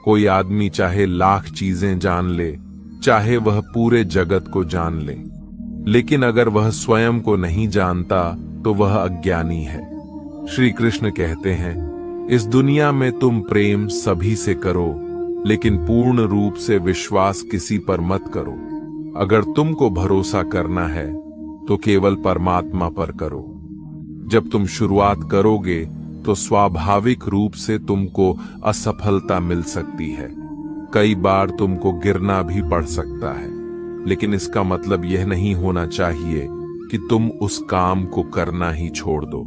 कोई आदमी चाहे लाख चीजें जान ले, चाहे वह पूरे जगत को जान ले, लेकिन अगर वह स्वयं को नहीं जानता तो वह अज्ञानी है। श्री कृष्ण कहते हैं, इस दुनिया में तुम प्रेम सभी से करो, लेकिन पूर्ण रूप से विश्वास किसी पर मत करो। अगर तुमको भरोसा करना है तो केवल परमात्मा पर करो। जब तुम शुरुआत करोगे तो स्वाभाविक रूप से तुमको असफलता मिल सकती है। कई बार तुमको गिरना भी पड़ सकता है, लेकिन इसका मतलब यह नहीं होना चाहिए कि तुम उस काम को करना ही छोड़ दो।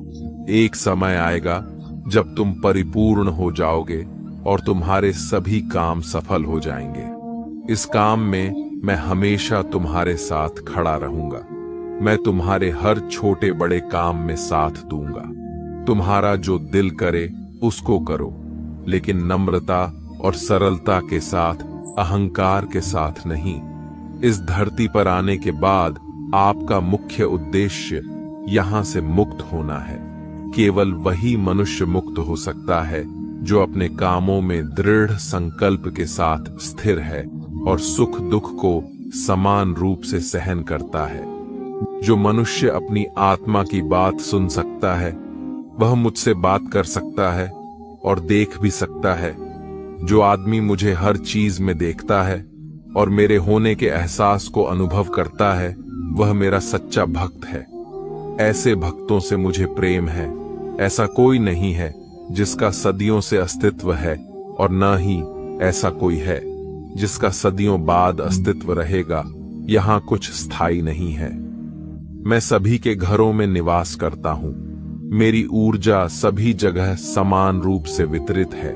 एक समय आएगा जब तुम परिपूर्ण हो जाओगे और तुम्हारे सभी काम सफल हो जाएंगे। इस काम में मैं हमेशा तुम्हारे साथ खड़ा रहूंगा। मैं तुम्हारे हर छोटे बड़े काम में साथ दूंगा। तुम्हारा जो दिल करे उसको करो, लेकिन नम्रता और सरलता के साथ, अहंकार के साथ नहीं। इस धरती पर आने के बाद आपका मुख्य उद्देश्य यहां से मुक्त होना है। केवल वही मनुष्य मुक्त हो सकता है जो अपने कामों में दृढ़ संकल्प के साथ स्थिर है और सुख दुख को समान रूप से सहन करता है। जो मनुष्य अपनी आत्मा की बात सुन सकता है वह मुझसे बात कर सकता है और देख भी सकता है। जो आदमी मुझे हर चीज में देखता है और मेरे होने के एहसास को अनुभव करता है वह मेरा सच्चा भक्त है। ऐसे भक्तों से मुझे प्रेम है। ऐसा कोई नहीं है जिसका सदियों से अस्तित्व है, और न ही ऐसा कोई है जिसका सदियों बाद अस्तित्व रहेगा। यहां कुछ स्थायी नहीं है। मैं सभी के घरों में निवास करता हूं। मेरी ऊर्जा सभी जगह समान रूप से वितरित है।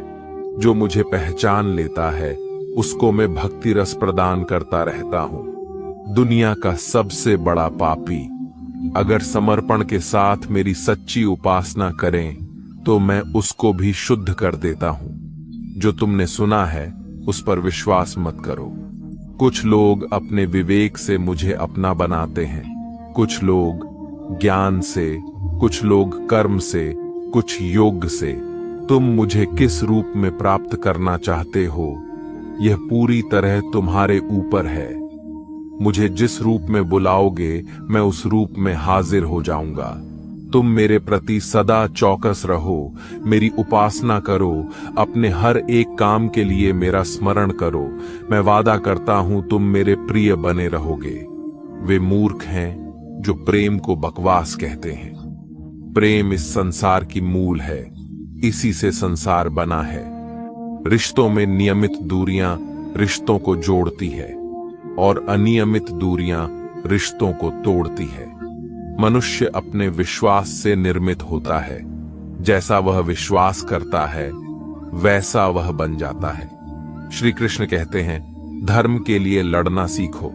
जो मुझे पहचान लेता है उसको मैं भक्ति रस प्रदान करता रहता हूं। दुनिया का सबसे बड़ा पापी अगर समर्पण के साथ मेरी सच्ची उपासना करें तो मैं उसको भी शुद्ध कर देता हूं। जो तुमने सुना है उस पर विश्वास मत करो। कुछ लोग अपने विवेक से मुझे अपना बनाते हैं, कुछ लोग ज्ञान से, कुछ लोग कर्म से, कुछ योग से। तुम मुझे किस रूप में प्राप्त करना चाहते हो यह पूरी तरह तुम्हारे ऊपर है। मुझे जिस रूप में बुलाओगे मैं उस रूप में हाजिर हो जाऊंगा। तुम मेरे प्रति सदा चौकस रहो, मेरी उपासना करो, अपने हर एक काम के लिए मेरा स्मरण करो। मैं वादा करता हूं तुम मेरे प्रिय बने रहोगे। वे मूर्ख हैं जो प्रेम को बकवास कहते हैं। प्रेम इस संसार की मूल है, इसी से संसार बना है। रिश्तों में नियमित दूरियां रिश्तों को जोड़ती है और अनियमित दूरियां रिश्तों को तोड़ती है। मनुष्य अपने विश्वास से निर्मित होता है। जैसा वह विश्वास करता है वैसा वह बन जाता है। श्री कृष्ण कहते हैं, धर्म के लिए लड़ना सीखो,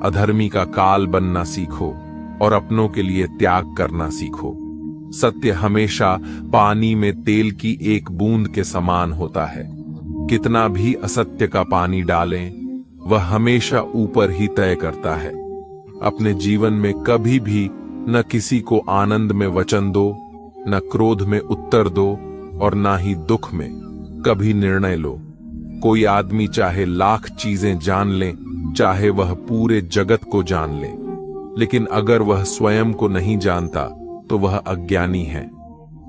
अधर्मी का काल बनना सीखो और अपनों के लिए त्याग करना सीखो। सत्य हमेशा पानी में तेल की एक बूंद के समान होता है। कितना भी असत्य का पानी डालें वह हमेशा ऊपर ही तय करता है। अपने जीवन में कभी भी न किसी को आनंद में वचन दो, न क्रोध में उत्तर दो और न ही दुख में कभी निर्णय लो। कोई आदमी चाहे लाख चीजें जान ले, चाहे वह पूरे जगत को जान ले, लेकिन अगर वह स्वयं को नहीं जानता तो वह अज्ञानी है।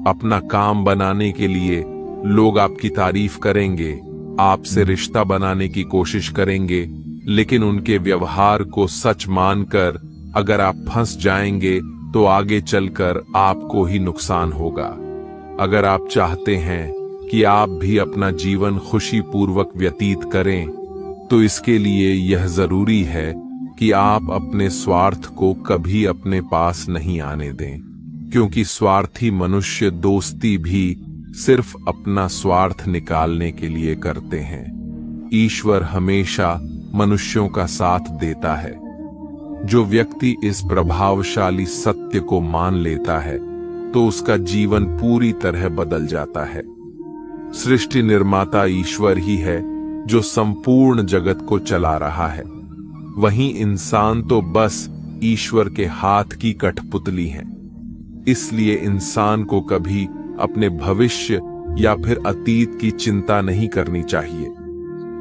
अपना काम बनाने के लिए लोग आपकी तारीफ करेंगे, आपसे रिश्ता बनाने की कोशिश करेंगे, लेकिन उनके व्यवहार को सच मानकर अगर आप फंस जाएंगे तो आगे चलकर आपको ही नुकसान होगा। अगर आप चाहते हैं कि आप भी अपना जीवन खुशी पूर्वक व्यतीत करें तो इसके लिए यह जरूरी है कि आप अपने स्वार्थ को कभी अपने पास नहीं आने दें, क्योंकि स्वार्थी मनुष्य दोस्ती भी सिर्फ अपना स्वार्थ निकालने के लिए करते हैं। ईश्वर हमेशा मनुष्यों का साथ देता है। जो व्यक्ति इस प्रभावशाली सत्य को मान लेता है तो उसका जीवन पूरी तरह बदल जाता है। सृष्टि निर्माता ईश्वर ही है जो संपूर्ण जगत को चला रहा है। वहीं इंसान तो बस ईश्वर के हाथ की कठपुतली है। इसलिए इंसान को कभी अपने भविष्य या फिर अतीत की चिंता नहीं करनी चाहिए।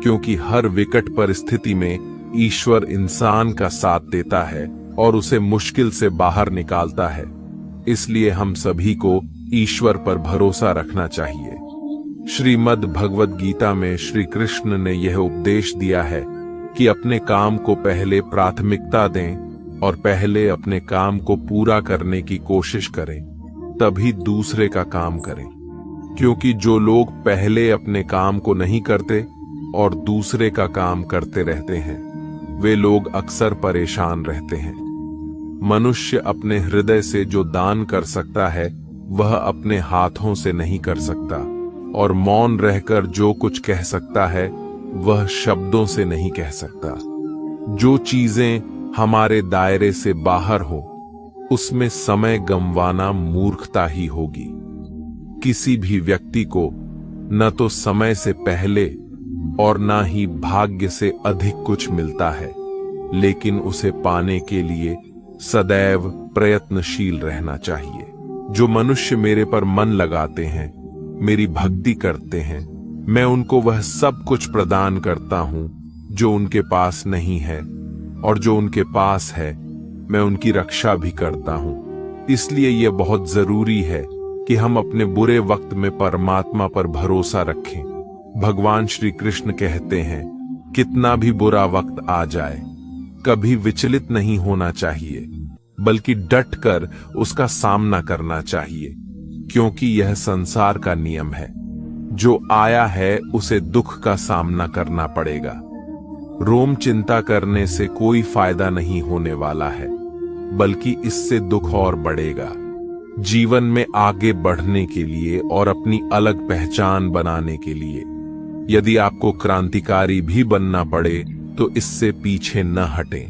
क्योंकि हर विकट परिस्थिति में ईश्वर इंसान का साथ देता है और उसे मुश्किल से बाहर निकालता है। इसलिए हम सभी को ईश्वर पर भरोसा रखना चाहिए। श्रीमद् भगवद गीता में श्री कृष्ण ने यह उपदेश दिया है कि अपने काम को पहले प्राथमिकता दें और पहले अपने काम को पूरा करने की कोशिश करें, तभी दूसरे का काम करें। क्योंकि जो लोग पहले अपने काम को नहीं करते और दूसरे का काम करते रहते हैं, वे लोग अक्सर परेशान रहते हैं। मनुष्य अपने हृदय से जो दान कर सकता है वह अपने हाथों से नहीं कर सकता, और मौन रहकर जो कुछ कह सकता है वह शब्दों से नहीं कह सकता। जो चीजें हमारे दायरे से बाहर हो उसमें समय गंवाना मूर्खता ही होगी। किसी भी व्यक्ति को न तो समय से पहले और न ही भाग्य से अधिक कुछ मिलता है, लेकिन उसे पाने के लिए सदैव प्रयत्नशील रहना चाहिए। जो मनुष्य मेरे पर मन लगाते हैं, मेरी भक्ति करते हैं, मैं उनको वह सब कुछ प्रदान करता हूं जो उनके पास नहीं है, और जो उनके पास है मैं उनकी रक्षा भी करता हूं। इसलिए यह बहुत जरूरी है कि हम अपने बुरे वक्त में परमात्मा पर भरोसा रखें। भगवान श्री कृष्ण कहते हैं, कितना भी बुरा वक्त आ जाए कभी विचलित नहीं होना चाहिए, बल्कि डटकर उसका सामना करना चाहिए, क्योंकि यह संसार का नियम है। जो आया है उसे दुख का सामना करना पड़ेगा। रोम चिंता करने से कोई फायदा नहीं होने वाला है, बल्कि इससे दुख और बढ़ेगा। जीवन में आगे बढ़ने के लिए और अपनी अलग पहचान बनाने के लिए यदि आपको क्रांतिकारी भी बनना पड़े तो इससे पीछे न हटें।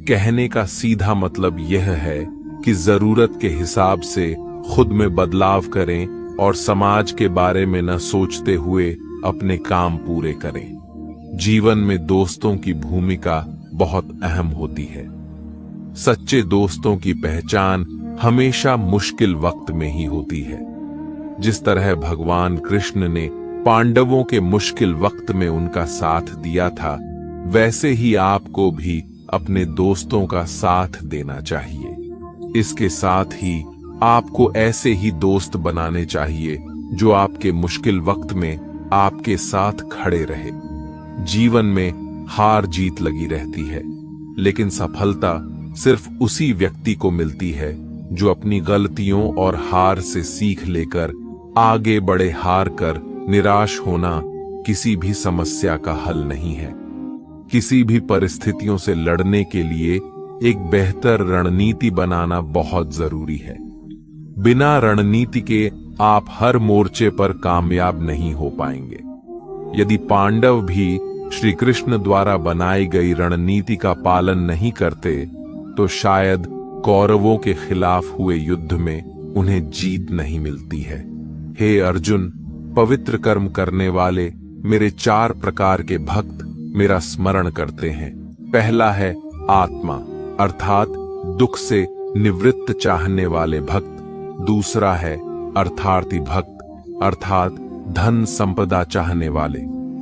कहने का सीधा मतलब यह है कि जरूरत के हिसाब से खुद में बदलाव करें और समाज के बारे में न सोचते हुए अपने काम पूरे करें। जीवन में दोस्तों की भूमिका बहुत अहम होती है। सच्चे दोस्तों की पहचान हमेशा मुश्किल वक्त में ही होती है। जिस तरह भगवान कृष्ण ने पांडवों के मुश्किल वक्त में उनका साथ दिया था, वैसे ही आपको भी अपने दोस्तों का साथ देना चाहिए। इसके साथ ही आपको ऐसे ही दोस्त बनाने चाहिए जो आपके मुश्किल वक्त में आपके साथ खड़े रहे। जीवन में हार जीत लगी रहती है, लेकिन सफलता सिर्फ उसी व्यक्ति को मिलती है जो अपनी गलतियों और हार से सीख लेकर आगे बढ़े। हार कर निराश होना किसी भी समस्या का हल नहीं है। किसी भी परिस्थितियों से लड़ने के लिए एक बेहतर रणनीति बनाना बहुत जरूरी है। बिना रणनीति के आप हर मोर्चे पर कामयाब नहीं हो पाएंगे। यदि पांडव भी श्री कृष्ण द्वारा बनाई गई रणनीति का पालन नहीं करते तो शायद कौरवों के खिलाफ हुए युद्ध में उन्हें जीत नहीं मिलती है। हे अर्जुन, पवित्र कर्म करने वाले मेरे 4 प्रकार के भक्त मेरा स्मरण करते हैं। पहला है आत्मा, अर्थात दुख से निवृत्त चाहने वाले भक्त। दूसरा है अर्थार्थी भक्त, अर्थात धन संपदा चाहने वाले।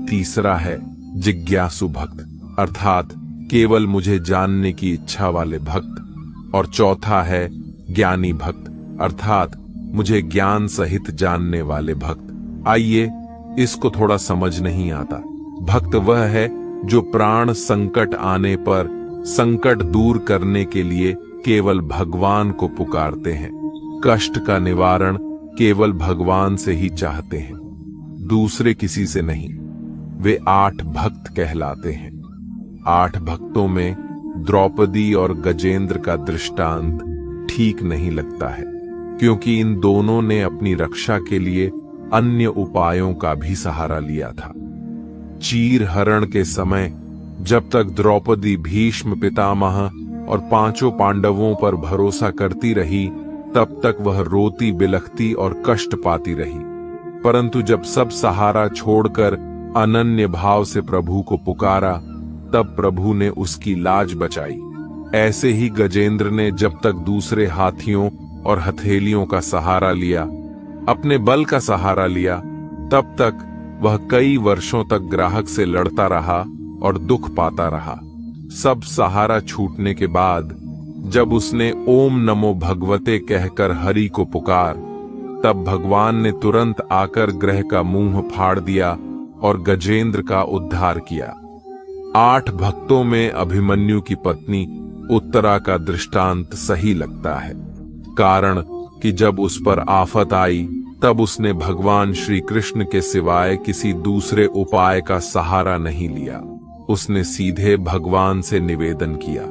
तीसरा है जिज्ञासु भक्त, अर्थात केवल मुझे जानने की इच्छा वाले भक्त। और चौथा है ज्ञानी भक्त, अर्थात मुझे ज्ञान सहित जानने वाले भक्त। आइए, इसको थोड़ा समझ नहीं आता। भक्त वह है जो प्राण संकट आने पर संकट दूर करने के लिए केवल भगवान को पुकारते हैं। कष्ट का निवारण केवल भगवान से ही चाहते हैं, दूसरे किसी से नहीं। वे 8 भक्त कहलाते हैं। 8 भक्तों में द्रौपदी और गजेंद्र का दृष्टांत ठीक नहीं लगता है, क्योंकि इन दोनों ने अपनी रक्षा के लिए अन्य उपायों का भी सहारा लिया था। चीर हरण के समय जब तक द्रौपदी भीष्म पितामह और 5 पांडवों पर भरोसा करती रही, तब तक वह रोती बिलखती और कष्ट पाती रही। परंतु जब सब सहारा छोड़कर अनन्य भाव से प्रभु को पुकारा, तब प्रभु ने उसकी लाज बचाई। ऐसे ही गजेंद्र ने जब तक दूसरे हाथियों और हथेलियों का सहारा लिया, अपने बल का सहारा लिया, तब तक वह कई वर्षों तक ग्राहक से लड़ता रहा और दुख पाता रहा। सब सहारा छूटने के बाद जब उसने ओम नमो भगवते कहकर हरि को पुकार, तब भगवान ने तुरंत आकर ग्रह का मुंह फाड़ दिया और गजेंद्र का उद्धार किया। 8 भक्तों में अभिमन्यु की पत्नी उत्तरा का दृष्टांत सही लगता है, कारण कि जब उस पर आफत आई तब उसने भगवान श्री कृष्ण के सिवाय किसी दूसरे उपाय का सहारा नहीं लिया। उसने सीधे भगवान से निवेदन किया।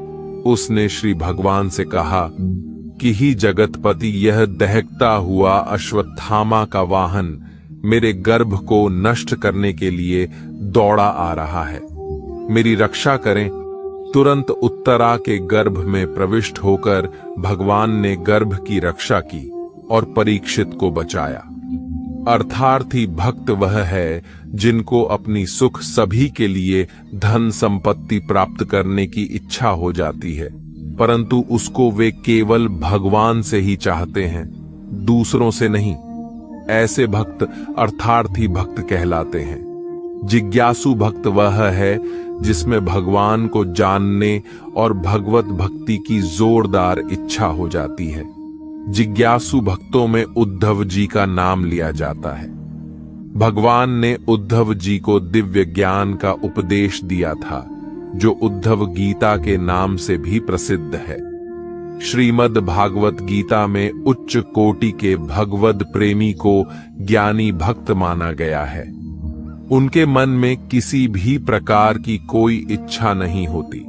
उसने श्री भगवान से कहा कि ही जगतपति, यह दहकता हुआ अश्वत्थामा का वाहन मेरे गर्भ को नष्ट करने के लिए दौड़ा आ रहा है, मेरी रक्षा करें। तुरंत उत्तरा के गर्भ में प्रविष्ट होकर भगवान ने गर्भ की रक्षा की और परीक्षित को बचाया। अर्थार्थी भक्त वह है जिनको अपनी सुख सभी के लिए धन संपत्ति प्राप्त करने की इच्छा हो जाती है, परंतु उसको वे केवल भगवान से ही चाहते हैं, दूसरों से नहीं। ऐसे भक्त अर्थार्थी भक्त कहलाते हैं। जिज्ञासु भक्त वह है जिसमें भगवान को जानने और भगवत भक्ति की जोरदार इच्छा हो जाती है। जिज्ञासु भक्तों में उद्धव जी का नाम लिया जाता है। भगवान ने उद्धव जी को दिव्य ज्ञान का उपदेश दिया था, जो उद्धव गीता के नाम से भी प्रसिद्ध है। श्रीमद् भागवत गीता में उच्च कोटि के भगवद प्रेमी को ज्ञानी भक्त माना गया है। उनके मन में किसी भी प्रकार की कोई इच्छा नहीं होती,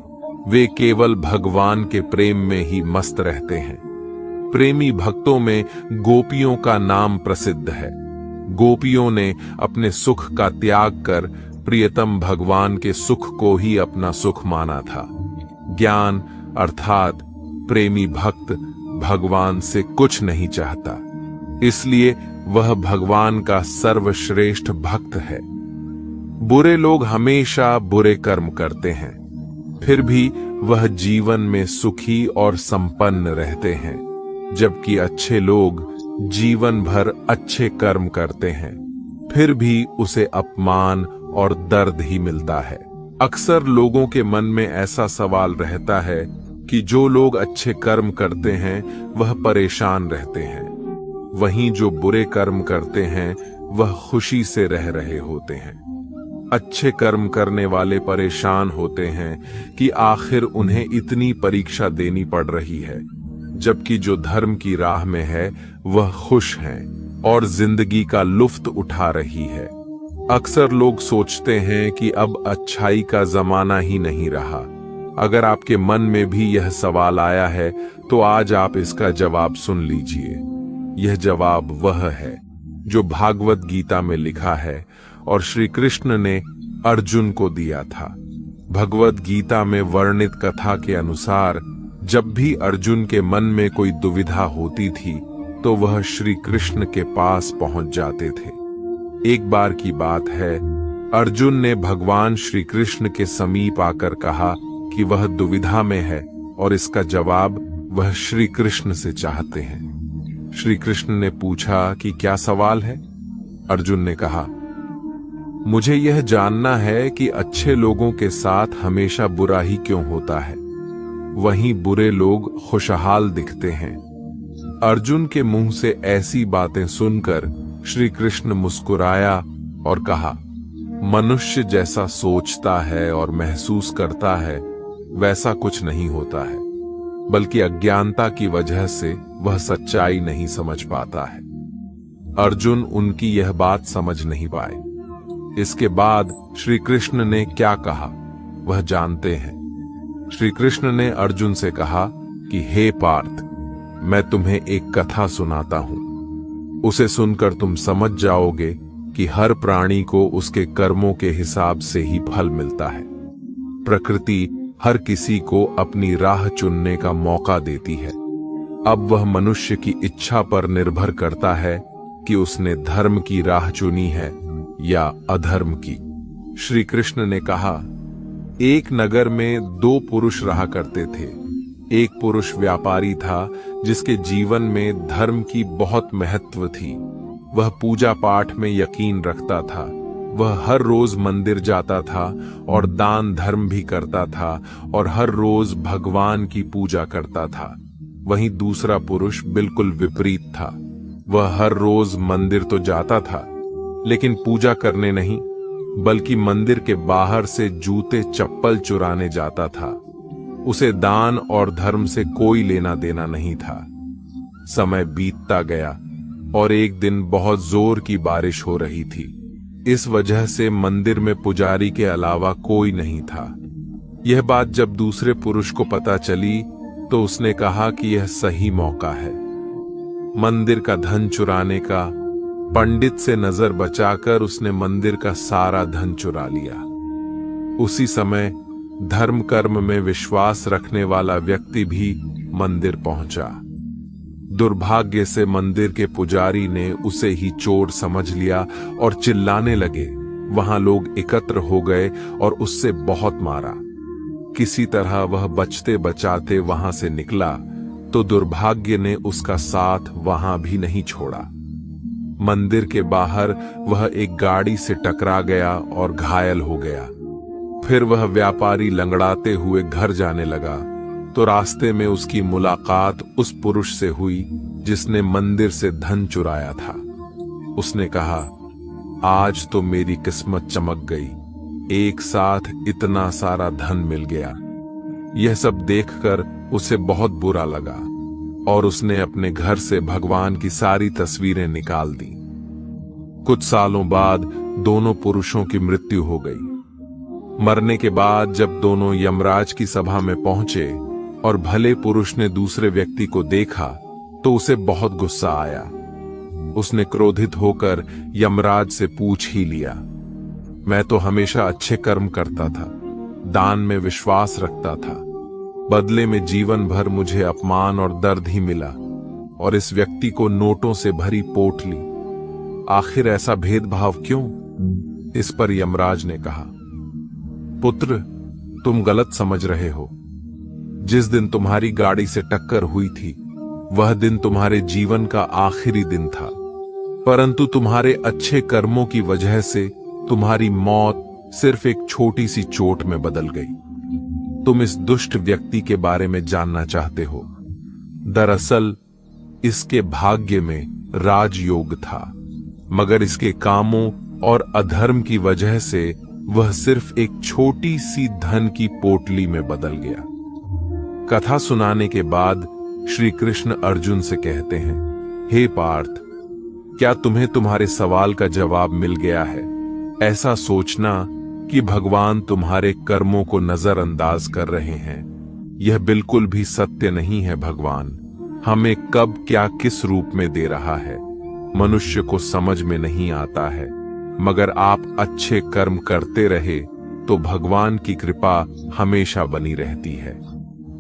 वे केवल भगवान के प्रेम में ही मस्त रहते हैं। प्रेमी भक्तों में गोपियों का नाम प्रसिद्ध है। गोपियों ने अपने सुख का त्याग कर प्रियतम भगवान के सुख को ही अपना सुख माना था। ज्ञान अर्थात प्रेमी भक्त भगवान से कुछ नहीं चाहता, इसलिए वह भगवान का सर्वश्रेष्ठ भक्त है। बुरे लोग हमेशा बुरे कर्म करते हैं, फिर भी वह जीवन में सुखी और संपन्न रहते हैं, जबकि अच्छे लोग जीवन भर अच्छे कर्म करते हैं, फिर भी उसे अपमान और दर्द ही मिलता है। अक्सर लोगों के मन में ऐसा सवाल रहता है कि जो लोग अच्छे कर्म करते हैं वह परेशान रहते हैं, वहीं जो बुरे कर्म करते हैं वह खुशी से रह रहे होते हैं। अच्छे कर्म करने वाले परेशान होते हैं कि आखिर उन्हें इतनी परीक्षा देनी पड़ रही है, जबकि जो धर्म की राह में है वह खुश है और जिंदगी का लुत्फ उठा रही है। अक्सर लोग सोचते हैं कि अब अच्छाई का जमाना ही नहीं रहा। अगर आपके मन में भी यह सवाल आया है तो आज आप इसका जवाब सुन लीजिए। यह जवाब वह है जो भागवत गीता में लिखा है और श्री कृष्ण ने अर्जुन को दिया था। भगवत गीता में वर्णित कथा के अनुसार जब भी अर्जुन के मन में कोई दुविधा होती थी तो वह श्री कृष्ण के पास पहुंच जाते थे। एक बार की बात है, अर्जुन ने भगवान श्री कृष्ण के समीप आकर कहा कि वह दुविधा में है और इसका जवाब वह श्री कृष्ण से चाहते हैं। श्री कृष्ण ने पूछा कि क्या सवाल है? अर्जुन ने कहा, मुझे यह जानना है कि अच्छे लोगों के साथ हमेशा बुरा ही क्यों होता है, वहीं बुरे लोग खुशहाल दिखते हैं। अर्जुन के मुंह से ऐसी बातें सुनकर श्री कृष्ण मुस्कुराया और कहा, मनुष्य जैसा सोचता है और महसूस करता है वैसा कुछ नहीं होता है, बल्कि अज्ञानता की वजह से वह सच्चाई नहीं समझ पाता है। अर्जुन उनकी यह बात समझ नहीं पाए। इसके बाद श्री कृष्ण ने क्या कहा वह जानते हैं। श्री कृष्ण ने अर्जुन से कहा कि हे पार्थ, मैं तुम्हें एक कथा सुनाता हूं। उसे सुनकर तुम समझ जाओगे कि हर प्राणी को उसके कर्मों के हिसाब से ही फल मिलता है। प्रकृति हर किसी को अपनी राह चुनने का मौका देती है। अब वह मनुष्य की इच्छा पर निर्भर करता है कि उसने धर्म की राह चुनी है या अधर्म की। श्री कृष्ण ने कहा, एक नगर में 2 पुरुष रहा करते थे। एक पुरुष व्यापारी था जिसके जीवन में धर्म की बहुत महत्व थी। वह पूजा पाठ में यकीन रखता था, वह हर रोज मंदिर जाता था और दान धर्म भी करता था और हर रोज भगवान की पूजा करता था। वहीं दूसरा पुरुष बिल्कुल विपरीत था। वह हर रोज मंदिर तो जाता था, लेकिन पूजा करने नहीं, बल्कि मंदिर के बाहर से जूते चप्पल चुराने जाता था। उसे दान और धर्म से कोई लेना देना नहीं था। समय बीतता गया और एक दिन बहुत जोर की बारिश हो रही थी। इस वजह से मंदिर में पुजारी के अलावा कोई नहीं था। यह बात जब दूसरे पुरुष को पता चली तो उसने कहा कि यह सही मौका है मंदिर का धन चुराने का। पंडित से नजर बचाकर उसने मंदिर का सारा धन चुरा लिया। उसी समय धर्म कर्म में विश्वास रखने वाला व्यक्ति भी मंदिर पहुंचा। दुर्भाग्य से मंदिर के पुजारी ने उसे ही चोर समझ लिया और चिल्लाने लगे। वहां लोग एकत्र हो गए और उससे बहुत मारा। किसी तरह वह बचते बचाते वहां से निकला तो दुर्भाग्य ने उसका साथ वहां भी नहीं छोड़ा। मंदिर के बाहर वह एक गाड़ी से टकरा गया और घायल हो गया। फिर वह व्यापारी लंगड़ाते हुए घर जाने लगा तो रास्ते में उसकी मुलाकात उस पुरुष से हुई जिसने मंदिर से धन चुराया था। उसने कहा, आज तो मेरी किस्मत चमक गई, एक साथ इतना सारा धन मिल गया। यह सब देखकर उसे बहुत बुरा लगा और उसने अपने घर से भगवान की सारी तस्वीरें निकाल दी। कुछ सालों बाद दोनों पुरुषों की मृत्यु हो गई। मरने के बाद जब दोनों यमराज की सभा में पहुंचे और भले पुरुष ने दूसरे व्यक्ति को देखा तो उसे बहुत गुस्सा आया। उसने क्रोधित होकर यमराज से पूछ ही लिया, मैं तो हमेशा अच्छे कर्म करता था, दान में विश्वास रखता था, बदले में जीवन भर मुझे अपमान और दर्द ही मिला और इस व्यक्ति को नोटों से भरी पोटली, आखिर ऐसा भेदभाव क्यों? इस पर यमराज ने कहा, पुत्र, तुम गलत समझ रहे हो। जिस दिन तुम्हारी गाड़ी से टक्कर हुई थी वह दिन तुम्हारे जीवन का आखिरी दिन था, परंतु तुम्हारे अच्छे कर्मों की वजह से तुम्हारी मौत सिर्फ एक छोटी सी चोट में बदल गई। तुम इस दुष्ट व्यक्ति के बारे में जानना चाहते हो। दरअसल इसके भाग्य में राजयोग था, मगर इसके कामों और अधर्म की वजह से वह सिर्फ एक छोटी सी धन की पोटली में बदल गया। कथा सुनाने के बाद श्री कृष्ण अर्जुन से कहते हैं, हे पार्थ, क्या तुम्हें तुम्हारे सवाल का जवाब मिल गया है? ऐसा सोचना कि भगवान तुम्हारे कर्मों को नजरअंदाज कर रहे हैं, यह बिल्कुल भी सत्य नहीं है। भगवान हमें कब क्या किस रूप में दे रहा है मनुष्य को समझ में नहीं आता है, मगर आप अच्छे कर्म करते रहे तो भगवान की कृपा हमेशा बनी रहती है।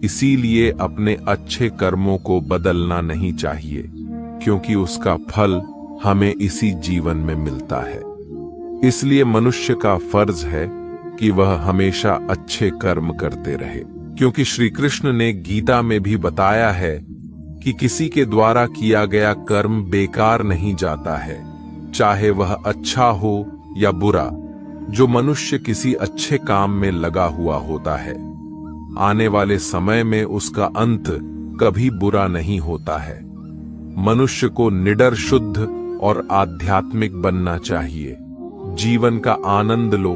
इसीलिए अपने अच्छे कर्मों को बदलना नहीं चाहिए, क्योंकि उसका फल हमें इसी जीवन में मिलता है। इसलिए मनुष्य का फर्ज है कि वह हमेशा अच्छे कर्म करते रहे, क्योंकि श्री कृष्ण ने गीता में भी बताया है कि किसी के द्वारा किया गया कर्म बेकार नहीं जाता है, चाहे वह अच्छा हो या बुरा। जो मनुष्य किसी अच्छे काम में लगा हुआ होता है, आने वाले समय में उसका अंत कभी बुरा नहीं होता है। मनुष्य को निडर, शुद्ध और आध्यात्मिक बनना चाहिए। जीवन का आनंद लो,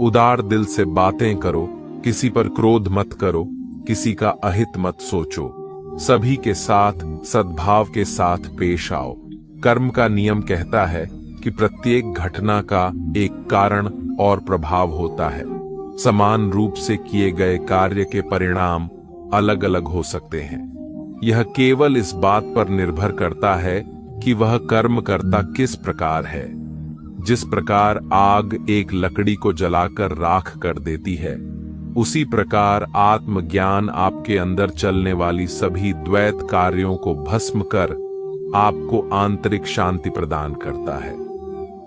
उदार दिल से बातें करो, किसी पर क्रोध मत करो, किसी का अहित मत सोचो, सभी के साथ सद्भाव के साथ पेश आओ। कर्म का नियम कहता है कि प्रत्येक घटना का एक कारण और प्रभाव होता है। समान रूप से किए गए कार्य के परिणाम अलग अलग हो सकते हैं। यह केवल इस बात पर निर्भर करता है कि वह कर्म करता किस प्रकार है। जिस प्रकार आग एक लकड़ी को जलाकर राख कर देती है, उसी प्रकार आत्मज्ञान आपके अंदर चलने वाली सभी द्वैत कार्यों को भस्म कर आपको आंतरिक शांति प्रदान करता है।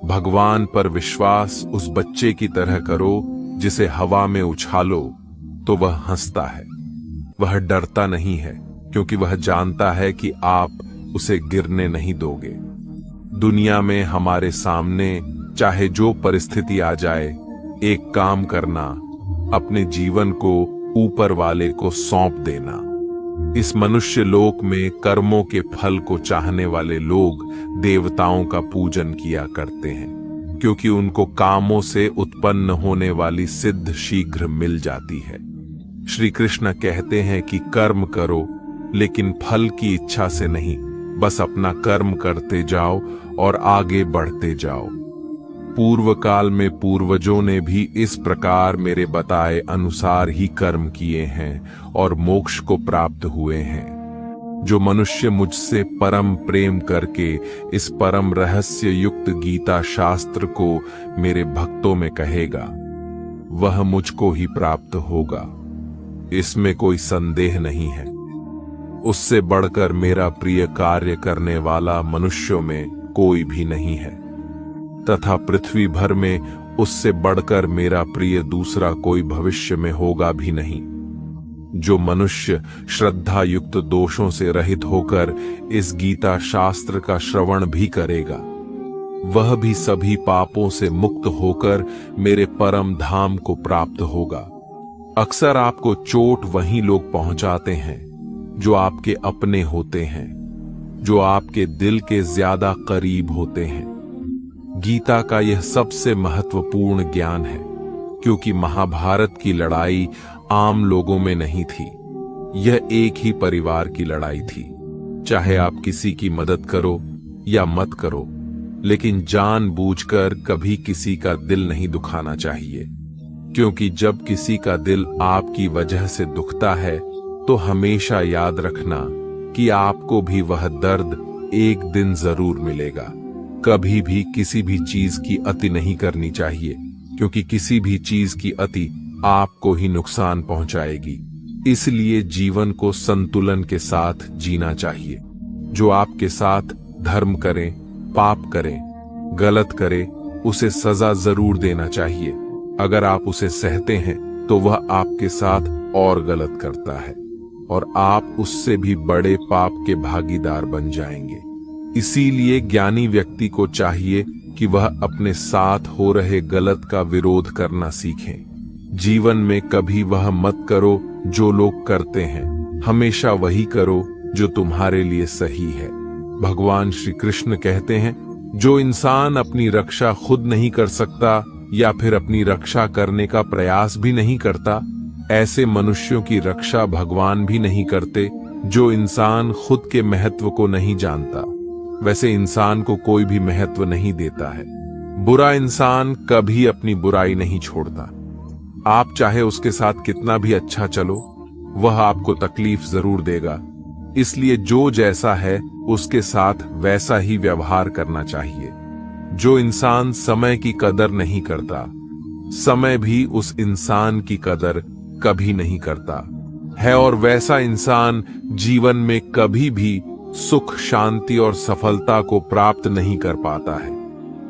भगवान पर विश्वास उस बच्चे की तरह करो जिसे हवा में उछालो तो वह हंसता है। वह डरता नहीं है, क्योंकि वह जानता है कि आप उसे गिरने नहीं दोगे। दुनिया में हमारे सामने चाहे जो परिस्थिति आ जाए, एक काम करना, अपने जीवन को ऊपर वाले को सौंप देना। इस मनुष्य लोक में कर्मों के फल को चाहने वाले लोग देवताओं का पूजन किया करते हैं, क्योंकि उनको कामों से उत्पन्न होने वाली सिद्ध शीघ्र मिल जाती है। श्री कृष्ण कहते हैं कि कर्म करो, लेकिन फल की इच्छा से नहीं, बस अपना कर्म करते जाओ और आगे बढ़ते जाओ। पूर्व काल में पूर्वजों ने भी इस प्रकार मेरे बताए अनुसार ही कर्म किए हैं और मोक्ष को प्राप्त हुए हैं। जो मनुष्य मुझसे परम प्रेम करके इस परम रहस्य युक्त गीता शास्त्र को मेरे भक्तों में कहेगा, वह मुझको ही प्राप्त होगा, इसमें कोई संदेह नहीं है। उससे बढ़कर मेरा प्रिय कार्य करने वाला मनुष्यों में कोई भी नहीं है, तथा पृथ्वी भर में उससे बढ़कर मेरा प्रिय दूसरा कोई भविष्य में होगा भी नहीं। जो मनुष्य श्रद्धा युक्त दोषों से रहित होकर इस गीता शास्त्र का श्रवण भी करेगा, वह भी सभी पापों से मुक्त होकर मेरे परम धाम को प्राप्त होगा। अक्सर आपको चोट वही लोग पहुंचाते हैं जो आपके अपने होते हैं, जो आपके दिल के ज्यादा करीब होते हैं। गीता का यह सबसे महत्वपूर्ण ज्ञान है, क्योंकि महाभारत की लड़ाई आम लोगों में नहीं थी, यह एक ही परिवार की लड़ाई थी। चाहे आप किसी की मदद करो या मत करो, लेकिन जानबूझकर कभी किसी का दिल नहीं दुखाना चाहिए, क्योंकि जब किसी का दिल आपकी वजह से दुखता है तो हमेशा याद रखना कि आपको भी वह दर्द एक दिन जरूर मिलेगा। कभी भी किसी भी चीज की अति नहीं करनी चाहिए, क्योंकि किसी भी चीज की अति आपको ही नुकसान पहुंचाएगी। इसलिए जीवन को संतुलन के साथ जीना चाहिए। जो आपके साथ धर्म करे, पाप करे, गलत करे, उसे सजा जरूर देना चाहिए। अगर आप उसे सहते हैं तो वह आपके साथ और गलत करता है और आप उससे भी बड़े पाप के भागीदार बन जाएंगे। इसीलिए ज्ञानी व्यक्ति को चाहिए कि वह अपने साथ हो रहे गलत का विरोध करना सीखे। जीवन में कभी वह मत करो जो लोग करते हैं, हमेशा वही करो जो तुम्हारे लिए सही है। भगवान श्री कृष्ण कहते हैं, जो इंसान अपनी रक्षा खुद नहीं कर सकता या फिर अपनी रक्षा करने का प्रयास भी नहीं करता, ऐसे मनुष्यों की रक्षा भगवान भी नहीं करते। जो इंसान खुद के महत्व को नहीं जानता, वैसे इंसान को कोई भी महत्व नहीं देता है। बुरा इंसान कभी अपनी बुराई नहीं छोड़ता। आप चाहे उसके साथ कितना भी अच्छा चलो, वह आपको तकलीफ जरूर देगा। इसलिए जो जैसा है उसके साथ वैसा ही व्यवहार करना चाहिए। जो इंसान समय की कदर नहीं करता, समय भी उस इंसान की कदर कभी नहीं करता है, और वैसा इंसान जीवन में कभी भी सुख, शांति और सफलता को प्राप्त नहीं कर पाता है।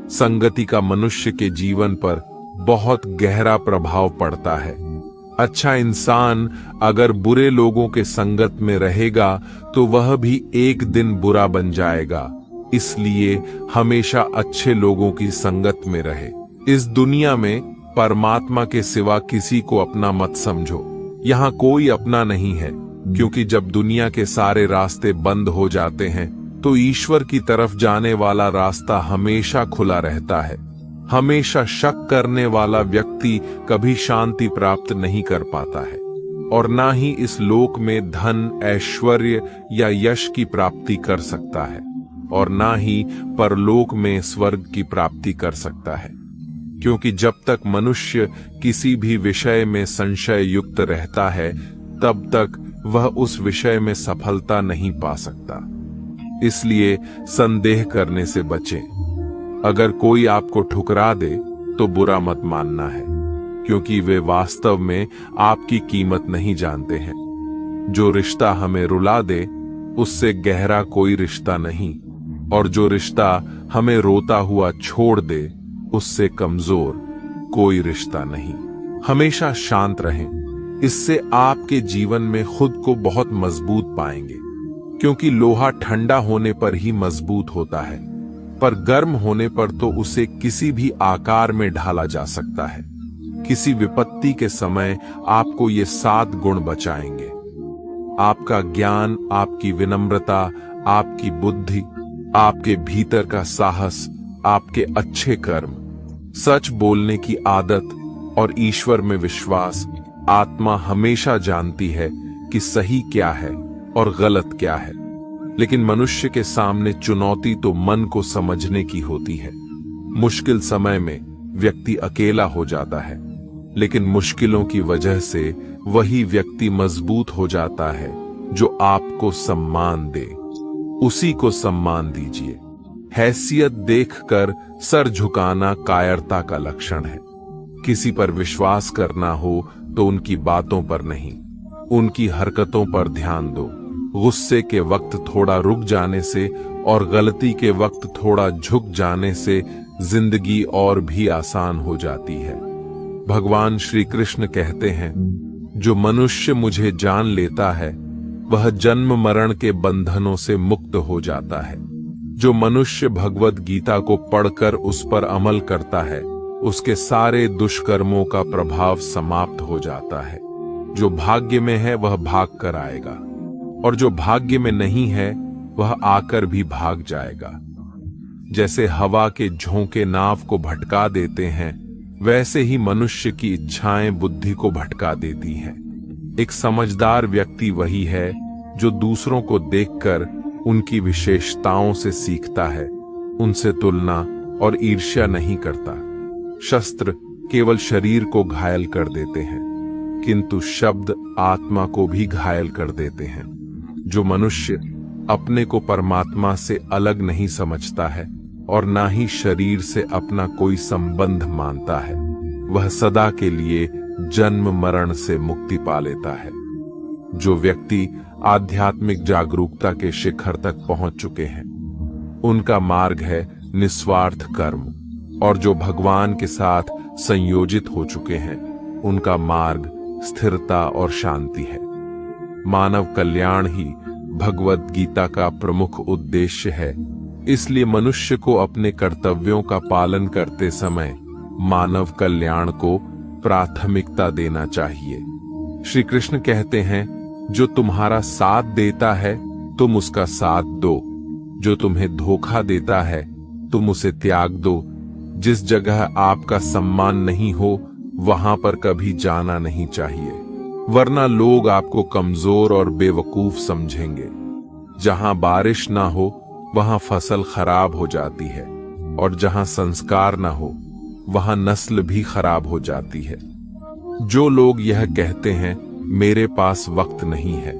संगति का मनुष्य के जीवन पर बहुत गहरा प्रभाव पड़ता है। अच्छा इंसान अगर बुरे लोगों के संगत में रहेगा तो वह भी एक दिन बुरा बन जाएगा। इसलिए हमेशा अच्छे लोगों की संगत में रहे। इस दुनिया में परमात्मा के सिवा किसी को अपना मत समझो। यहाँ कोई अपना नहीं है, क्योंकि जब दुनिया के सारे रास्ते बंद हो जाते हैं तो ईश्वर की तरफ जाने वाला रास्ता हमेशा खुला रहता है। हमेशा शक करने वाला व्यक्ति कभी शांति प्राप्त नहीं कर पाता है, और ना ही इस लोक में धन, ऐश्वर्य या यश की प्राप्ति कर सकता है, और ना ही परलोक में स्वर्ग की प्राप्ति कर सकता है। क्योंकि जब तक मनुष्य किसी भी विषय में संशय युक्त रहता है, तब तक वह उस विषय में सफलता नहीं पा सकता। इसलिए संदेह करने से बचें। अगर कोई आपको ठुकरा दे तो बुरा मत मानना है, क्योंकि वे वास्तव में आपकी कीमत नहीं जानते हैं। जो रिश्ता हमें रुला दे उससे गहरा कोई रिश्ता नहीं, और जो रिश्ता हमें रोता हुआ छोड़ दे उससे कमजोर कोई रिश्ता नहीं। हमेशा शांत रहें, इससे आपके जीवन में खुद को बहुत मजबूत पाएंगे, क्योंकि लोहा ठंडा होने पर ही मजबूत होता है। पर गर्म होने पर तो उसे किसी भी आकार में ढाला जा सकता है। किसी विपत्ति के समय आपको ये 7 गुण बचाएंगे। आपका ज्ञान, आपकी विनम्रता, आपकी बुद्धि, आपके भीतर का साहस, आपके अच्छे कर्म, सच बोलने की आदत और ईश्वर में विश्वास। आत्मा हमेशा जानती है कि सही क्या है और गलत क्या है, लेकिन मनुष्य के सामने चुनौती तो मन को समझने की होती है। मुश्किल समय में व्यक्ति अकेला हो जाता है, लेकिन मुश्किलों की वजह से वही व्यक्ति मजबूत हो जाता है जो आपको सम्मान दे। उसी को सम्मान दीजिए। हैसियत देखकर सर झुकाना कायरता का लक्षण है। किसी पर विश्वास करना हो तो उनकी बातों पर नहीं, उनकी हरकतों पर ध्यान दो। गुस्से के वक्त थोड़ा रुक जाने से और गलती के वक्त थोड़ा झुक जाने से जिंदगी और भी आसान हो जाती है। भगवान श्री कृष्ण कहते हैं, जो मनुष्य मुझे जान लेता है वह जन्म मरण के बंधनों से मुक्त हो जाता है। जो मनुष्य भगवत गीता को पढ़कर उस पर अमल करता है उसके सारे दुष्कर्मों का प्रभाव समाप्त हो जाता है। जो भाग्य में है वह भाग कर आएगा और जो भाग्य में नहीं है वह आकर भी भाग जाएगा। जैसे हवा के झोंके नाव को भटका देते हैं, वैसे ही मनुष्य की इच्छाएं बुद्धि को भटका देती हैं। एक समझदार व्यक्ति वही है जो दूसरों को देखकर उनकी विशेषताओं से सीखता है, उनसे तुलना और ईर्ष्या नहीं करता। शस्त्र केवल शरीर को घायल कर देते हैं, किंतु शब्द आत्मा को भी घायल कर देते हैं। जो मनुष्य अपने को परमात्मा से अलग नहीं समझता है और ना ही शरीर से अपना कोई संबंध मानता है, वह सदा के लिए जन्म मरण से मुक्ति पा लेता है। जो व्यक्ति आध्यात्मिक जागरूकता के शिखर तक पहुंच चुके हैं, उनका मार्ग है निस्वार्थ कर्म, और जो भगवान के साथ संयोजित हो चुके हैं, उनका मार्ग स्थिरता और शांति है। मानव कल्याण ही भगवत गीता का प्रमुख उद्देश्य है। इसलिए मनुष्य को अपने कर्तव्यों का पालन करते समय मानव कल्याण को प्राथमिकता देना चाहिए। श्री कृष्ण कहते हैं, जो तुम्हारा साथ देता है तुम उसका साथ दो, जो तुम्हें धोखा देता है तुम उसे त्याग दो। जिस जगह आपका सम्मान नहीं हो वहां पर कभी जाना नहीं चाहिए, वरना लोग आपको कमजोर और बेवकूफ समझेंगे। जहां बारिश ना हो वहां फसल खराब हो जाती है, और जहां संस्कार ना हो वहां नस्ल भी खराब हो जाती है। जो लोग यह कहते हैं मेरे पास वक्त नहीं है,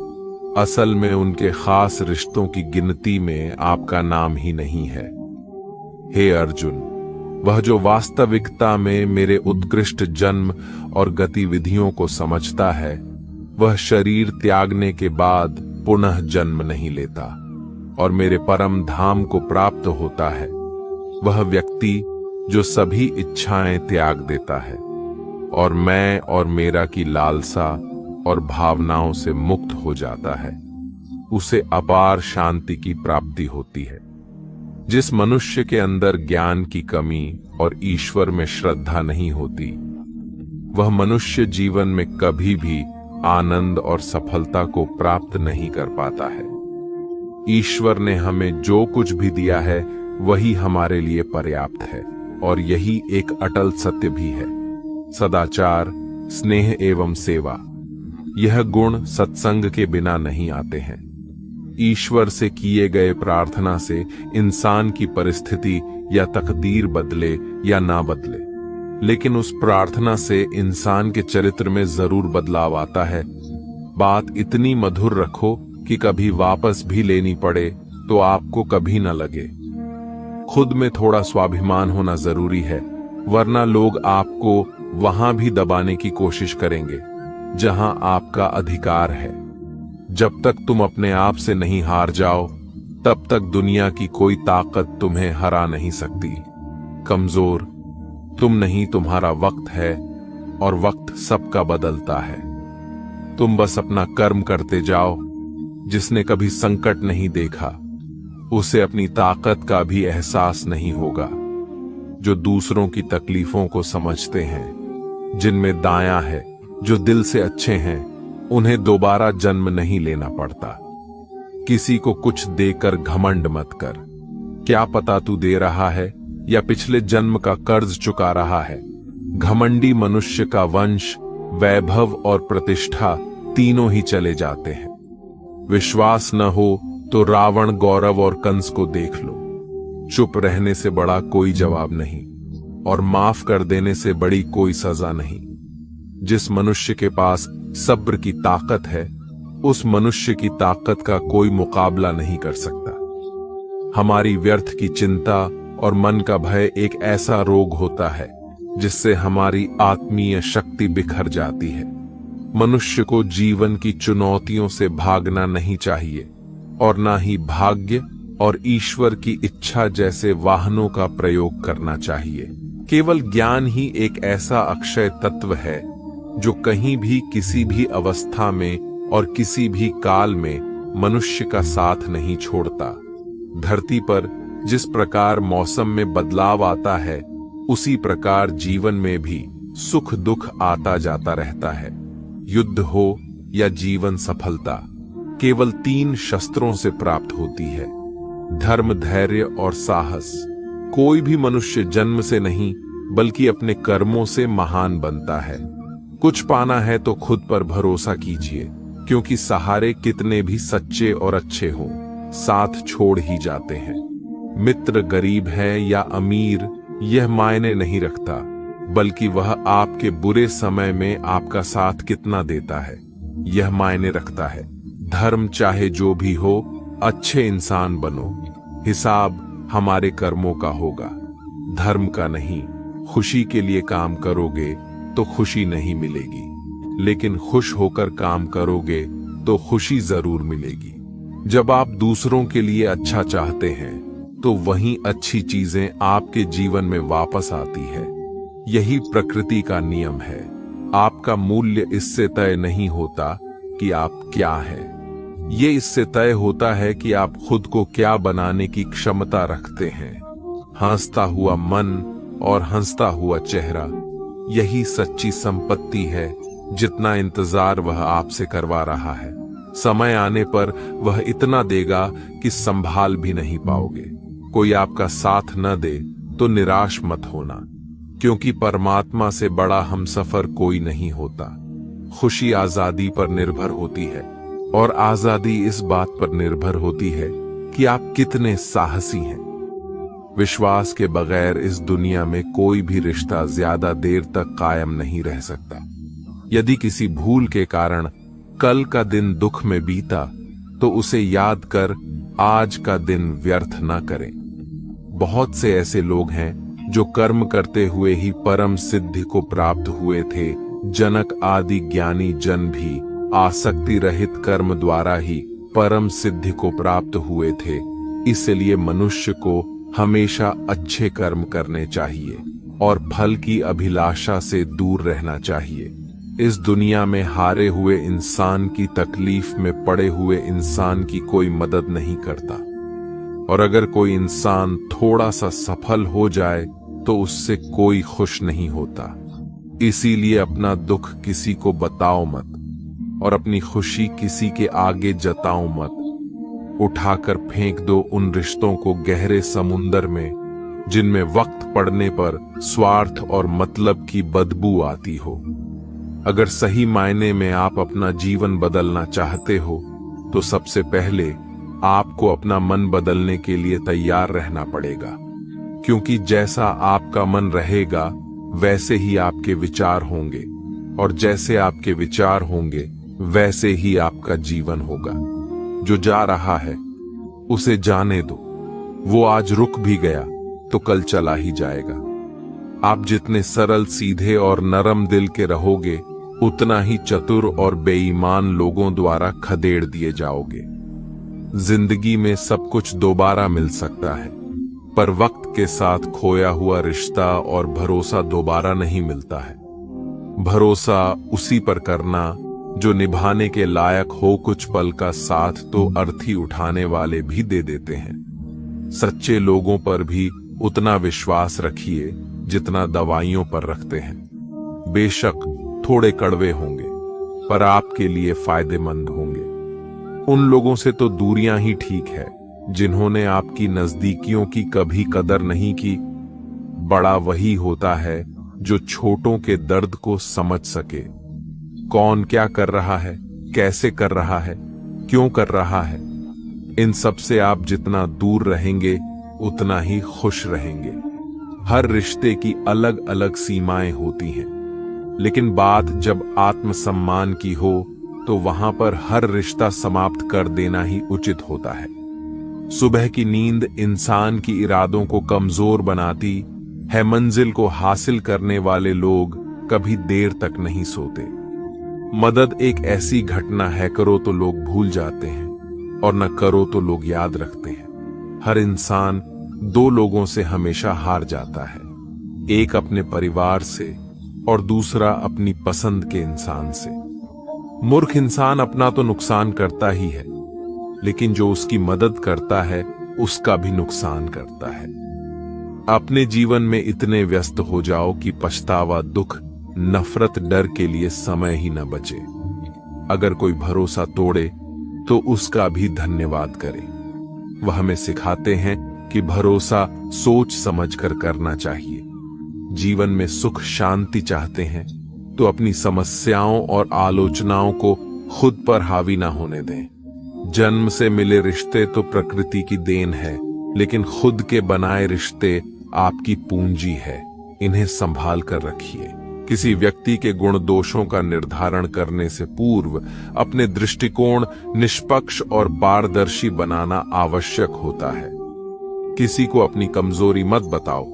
असल में उनके खास रिश्तों की गिनती में आपका नाम ही नहीं है। हे अर्जुन, वह जो वास्तविकता में मेरे उत्कृष्ट जन्म और गतिविधियों को समझता है, वह शरीर त्यागने के बाद पुनः जन्म नहीं लेता और मेरे परम धाम को प्राप्त होता है। वह व्यक्ति जो सभी इच्छाएं त्याग देता है और मैं और मेरा की लालसा और भावनाओं से मुक्त हो जाता है, उसे अपार शांति की प्राप्ति होती है। जिस मनुष्य के अंदर ज्ञान की कमी और ईश्वर में श्रद्धा नहीं होती, वह मनुष्य जीवन में कभी भी आनंद और सफलता को प्राप्त नहीं कर पाता है। ईश्वर ने हमें जो कुछ भी दिया है वही हमारे लिए पर्याप्त है, और यही एक अटल सत्य भी है। सदाचार, स्नेह एवं सेवा, यह गुण सत्संग के बिना नहीं आते हैं। ईश्वर से किए गए प्रार्थना से इंसान की परिस्थिति या तकदीर बदले या ना बदले, लेकिन उस प्रार्थना से इंसान के चरित्र में जरूर बदलाव आता है। बात इतनी मधुर रखो कि कभी वापस भी लेनी पड़े तो आपको कभी न लगे। खुद में थोड़ा स्वाभिमान होना जरूरी है, वरना लोग आपको वहां भी दबाने की कोशिश करेंगे जहां आपका अधिकार है। जब तक तुम अपने आप से नहीं हार जाओ, तब तक दुनिया की कोई ताकत तुम्हें हरा नहीं सकती। कमजोर तुम नहीं, तुम्हारा वक्त है, और वक्त सबका बदलता है। तुम बस अपना कर्म करते जाओ। जिसने कभी संकट नहीं देखा उसे अपनी ताकत का भी एहसास नहीं होगा। जो दूसरों की तकलीफों को समझते हैं, जिनमें दाया है, जो दिल से अच्छे हैं, उन्हें दोबारा जन्म नहीं लेना पड़ता। किसी को कुछ देकर घमंड मत कर। क्या पता तू दे रहा है या पिछले जन्म का कर्ज चुका रहा है। घमंडी मनुष्य का वंश, वैभव और प्रतिष्ठा तीनों ही चले जाते हैं। विश्वास न हो तो रावण, गौरव और कंस को देख लो। चुप रहने से बड़ा कोई जवाब नहीं और माफ कर देने से बड़ी कोई सजा नहीं। जिस मनुष्य के पास सब्र की ताकत है, उस मनुष्य की ताकत का कोई मुकाबला नहीं कर सकता। हमारी व्यर्थ की चिंता और मन का भय एक ऐसा रोग होता है जिससे हमारी आत्मीय शक्ति बिखर जाती है। मनुष्य को जीवन की चुनौतियों से भागना नहीं चाहिए और ना ही भाग्य और ईश्वर की इच्छा जैसे वाहनों का प्रयोग करना चाहिए। केवल ज्ञान ही एक ऐसा अक्षय तत्व है जो कहीं भी, किसी भी अवस्था में और किसी भी काल में मनुष्य का साथ नहीं छोड़ता। धरती पर जिस प्रकार मौसम में बदलाव आता है, उसी प्रकार जीवन में भी सुख दुख आता जाता रहता है। युद्ध हो या जीवन सफलता, केवल 3 शस्त्रों से प्राप्त होती है: धर्म, धैर्य और साहस। कोई भी मनुष्य जन्म से नहीं बल्कि अपने कर्मों से महान बनता है। कुछ पाना है तो खुद पर भरोसा कीजिए, क्योंकि सहारे कितने भी सच्चे और अच्छे हों, साथ छोड़ ही जाते हैं। मित्र गरीब है या अमीर, यह मायने नहीं रखता, बल्कि वह आपके बुरे समय में आपका साथ कितना देता है, यह मायने रखता है। धर्म चाहे जो भी हो, अच्छे इंसान बनो। हिसाब हमारे कर्मों का होगा, धर्म का नहीं। खुशी के लिए काम करोगे तो खुशी नहीं मिलेगी, लेकिन खुश होकर काम करोगे तो खुशी जरूर मिलेगी। जब आप दूसरों के लिए अच्छा चाहते हैं तो वहीं अच्छी चीजें आपके जीवन में वापस आती है। यही प्रकृति का नियम है। आपका मूल्य इससे तय नहीं होता कि आप क्या हैं, ये इससे तय होता है कि आप खुद को क्या बनाने की क्षमता रखते हैं। हंसता हुआ मन और हंसता हुआ चेहरा, यही सच्ची संपत्ति है। जितना इंतजार वह आपसे करवा रहा है, समय आने पर वह इतना देगा कि संभाल भी नहीं पाओगे। कोई आपका साथ न दे तो निराश मत होना, क्योंकि परमात्मा से बड़ा हमसफर कोई नहीं होता। खुशी आजादी पर निर्भर होती है और आजादी इस बात पर निर्भर होती है कि आप कितने साहसी हैं। विश्वास के बगैर इस दुनिया में कोई भी रिश्ता ज्यादा देर तक कायम नहीं रह सकता। यदि किसी भूल के कारण कल का दिन दुख में बीता, तो उसे याद कर आज का दिन व्यर्थ न करें। बहुत से ऐसे लोग हैं जो कर्म करते हुए ही परम सिद्धि को प्राप्त हुए थे। जनक आदि ज्ञानी जन भी आसक्ति रहित कर्म द्वारा ही परम सिद्धि को प्राप्त हुए थे। इसलिए मनुष्य को हमेशा अच्छे कर्म करने चाहिए और फल की अभिलाषा से दूर रहना चाहिए। इस दुनिया में हारे हुए इंसान की तकलीफ में पड़े हुए इंसान की कोई मदद नहीं करता, और अगर कोई इंसान थोड़ा सा सफल हो जाए तो उससे कोई खुश नहीं होता। इसीलिए अपना दुख किसी को बताओ मत और अपनी खुशी किसी के आगे जताओ मत। उठाकर फेंक दो उन रिश्तों को गहरे समुंदर में जिनमें वक्त पड़ने पर स्वार्थ और मतलब की बदबू आती हो। अगर सही मायने में आप अपना जीवन बदलना चाहते हो तो सबसे पहले आपको अपना मन बदलने के लिए तैयार रहना पड़ेगा, क्योंकि जैसा आपका मन रहेगा वैसे ही आपके विचार होंगे, और जैसे आपके विचार होंगे वैसे ही आपका जीवन होगा। जो जा रहा है उसे जाने दो, वो आज रुक भी गया तो कल चला ही जाएगा। आप जितने सरल, सीधे और नरम दिल के रहोगे, उतना ही चतुर और बेईमान लोगों द्वारा खदेड़ दिए जाओगे। जिंदगी में सब कुछ दोबारा मिल सकता है, पर वक्त के साथ खोया हुआ रिश्ता और भरोसा दोबारा नहीं मिलता है। भरोसा उसी पर करना जो निभाने के लायक हो। कुछ पल का साथ तो अर्थी उठाने वाले भी दे देते हैं। सच्चे लोगों पर भी उतना विश्वास रखिए जितना दवाइयों पर रखते हैं। बेशक थोड़े कड़वे होंगे, पर आपके लिए फायदेमंद होंगे। उन लोगों से तो दूरियां ही ठीक है जिन्होंने आपकी नजदीकियों की कभी कदर नहीं की। बड़ा वही होता है जो छोटों के दर्द को समझ सके। कौन क्या कर रहा है, कैसे कर रहा है, क्यों कर रहा है, इन सब से आप जितना दूर रहेंगे उतना ही खुश रहेंगे। हर रिश्ते की अलग अलग सीमाएं होती हैं, लेकिन बात जब आत्मसम्मान की हो तो वहां पर हर रिश्ता समाप्त कर देना ही उचित होता है। सुबह की नींद इंसान की इरादों को कमजोर बनाती है। मंजिल को हासिल करने वाले लोग कभी देर तक नहीं सोते। मदद एक ऐसी घटना है, करो तो लोग भूल जाते हैं और न करो तो लोग याद रखते हैं। हर इंसान दो लोगों से हमेशा हार जाता है, एक अपने परिवार से और दूसरा अपनी पसंद के इंसान से। मूर्ख इंसान अपना तो नुकसान करता ही है, लेकिन जो उसकी मदद करता है उसका भी नुकसान करता है। अपने जीवन में इतने व्यस्त हो जाओ कि पछतावा, दुख, नफरत, डर के लिए समय ही न बचे। अगर कोई भरोसा तोड़े तो उसका भी धन्यवाद करें। वह हमें सिखाते हैं कि भरोसा सोच समझकर करना चाहिए। जीवन में सुख शांति चाहते हैं तो अपनी समस्याओं और आलोचनाओं को खुद पर हावी ना होने दें। जन्म से मिले रिश्ते तो प्रकृति की देन है, लेकिन खुद के बनाए रिश्ते आपकी पूंजी है। इन्हें संभाल कर रखिए। किसी व्यक्ति के गुण दोषों का निर्धारण करने से पूर्व अपने दृष्टिकोण निष्पक्ष और पारदर्शी बनाना आवश्यक होता है। किसी को अपनी कमजोरी मत बताओ,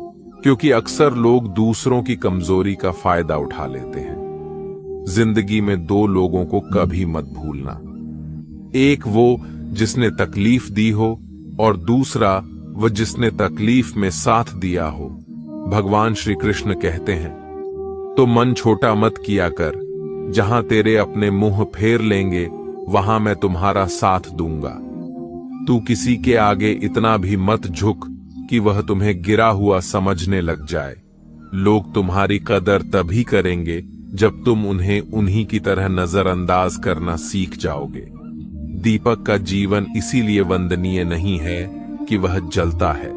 क्योंकि अक्सर लोग दूसरों की कमजोरी का फायदा उठा लेते हैं। जिंदगी में दो लोगों को कभी मत भूलना, एक वो जिसने तकलीफ दी हो और दूसरा वह जिसने तकलीफ में साथ दिया हो। भगवान श्री कृष्ण कहते हैं, तो मन छोटा मत किया कर, जहां तेरे अपने मुंह फेर लेंगे वहां मैं तुम्हारा साथ दूंगा। तू किसी के आगे इतना भी मत झुक कि वह तुम्हें गिरा हुआ समझने लग जाए। लोग तुम्हारी कदर तभी करेंगे जब तुम उन्हें उन्हीं की तरह नजरअंदाज करना सीख जाओगे। दीपक का जीवन इसीलिए वंदनीय नहीं है कि वह जलता है,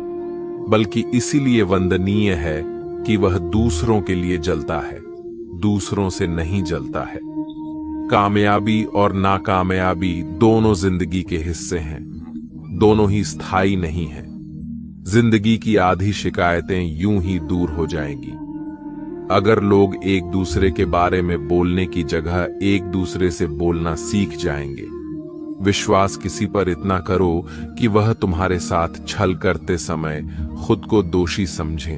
बल्कि इसीलिए वंदनीय है कि वह दूसरों के लिए जलता है, दूसरों से नहीं जलता है। कामयाबी और नाकामयाबी दोनों जिंदगी के हिस्से हैं, दोनों ही स्थायी नहीं हैं। जिंदगी की आधी शिकायतें यूं ही दूर हो जाएंगी अगर लोग एक दूसरे के बारे में बोलने की जगह एक दूसरे से बोलना सीख जाएंगे। विश्वास किसी पर इतना करो कि वह तुम्हारे साथ छल करते समय खुद को दोषी समझे,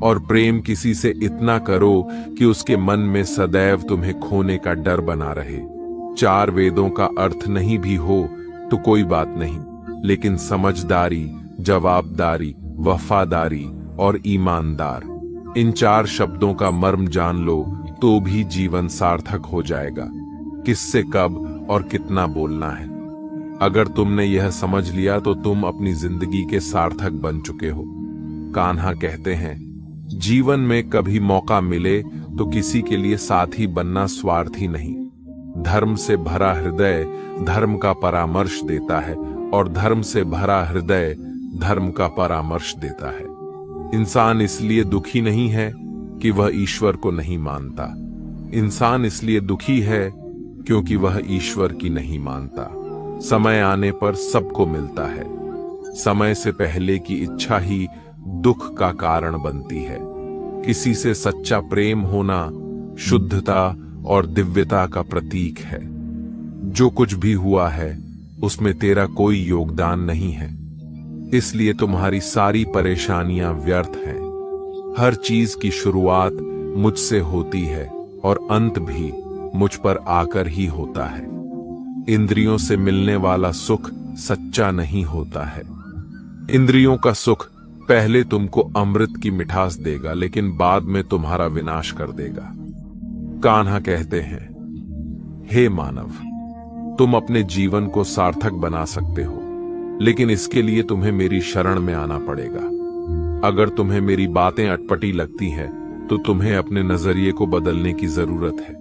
और प्रेम किसी से इतना करो कि उसके मन में सदैव तुम्हें खोने का डर बना रहे। चार वेदों का अर्थ नहीं भी हो तो कोई बात नहीं, लेकिन समझदारी, जवाबदारी, वफादारी और ईमानदार, इन चार शब्दों का मर्म जान लो तो भी जीवन सार्थक हो जाएगा। किससे कब और कितना बोलना है, अगर तुमने यह समझ लिया तो तुम अपनी जिंदगी के सार्थक बन चुके हो। कान्हा कहते हैं, जीवन में कभी मौका मिले तो किसी के लिए साथी बनना स्वार्थी नहीं। धर्म से भरा हृदय धर्म का परामर्श देता है, और धर्म से भरा हृदय धर्म का परामर्श देता है। इंसान इसलिए दुखी नहीं है कि वह ईश्वर को नहीं मानता। इंसान इसलिए दुखी है क्योंकि वह ईश्वर की नहीं मानता। समय आने पर सबको मिलता है। समय से पहले की इच्छा ही दुख का कारण बनती है। किसी से सच्चा प्रेम होना शुद्धता और दिव्यता का प्रतीक है। जो कुछ भी हुआ है उसमें तेरा कोई योगदान नहीं है, इसलिए तुम्हारी सारी परेशानियां व्यर्थ हैं। हर चीज की शुरुआत मुझसे होती है और अंत भी मुझ पर आकर ही होता है। इंद्रियों से मिलने वाला सुख सच्चा नहीं होता है। इंद्रियों का सुख पहले तुमको अमृत की मिठास देगा, लेकिन बाद में तुम्हारा विनाश कर देगा। कान्हा कहते हैं, हे मानव, तुम अपने जीवन को सार्थक बना सकते हो, लेकिन इसके लिए तुम्हें मेरी शरण में आना पड़ेगा। अगर तुम्हें मेरी बातें अटपटी लगती हैं, तो तुम्हें अपने नजरिए को बदलने की जरूरत है।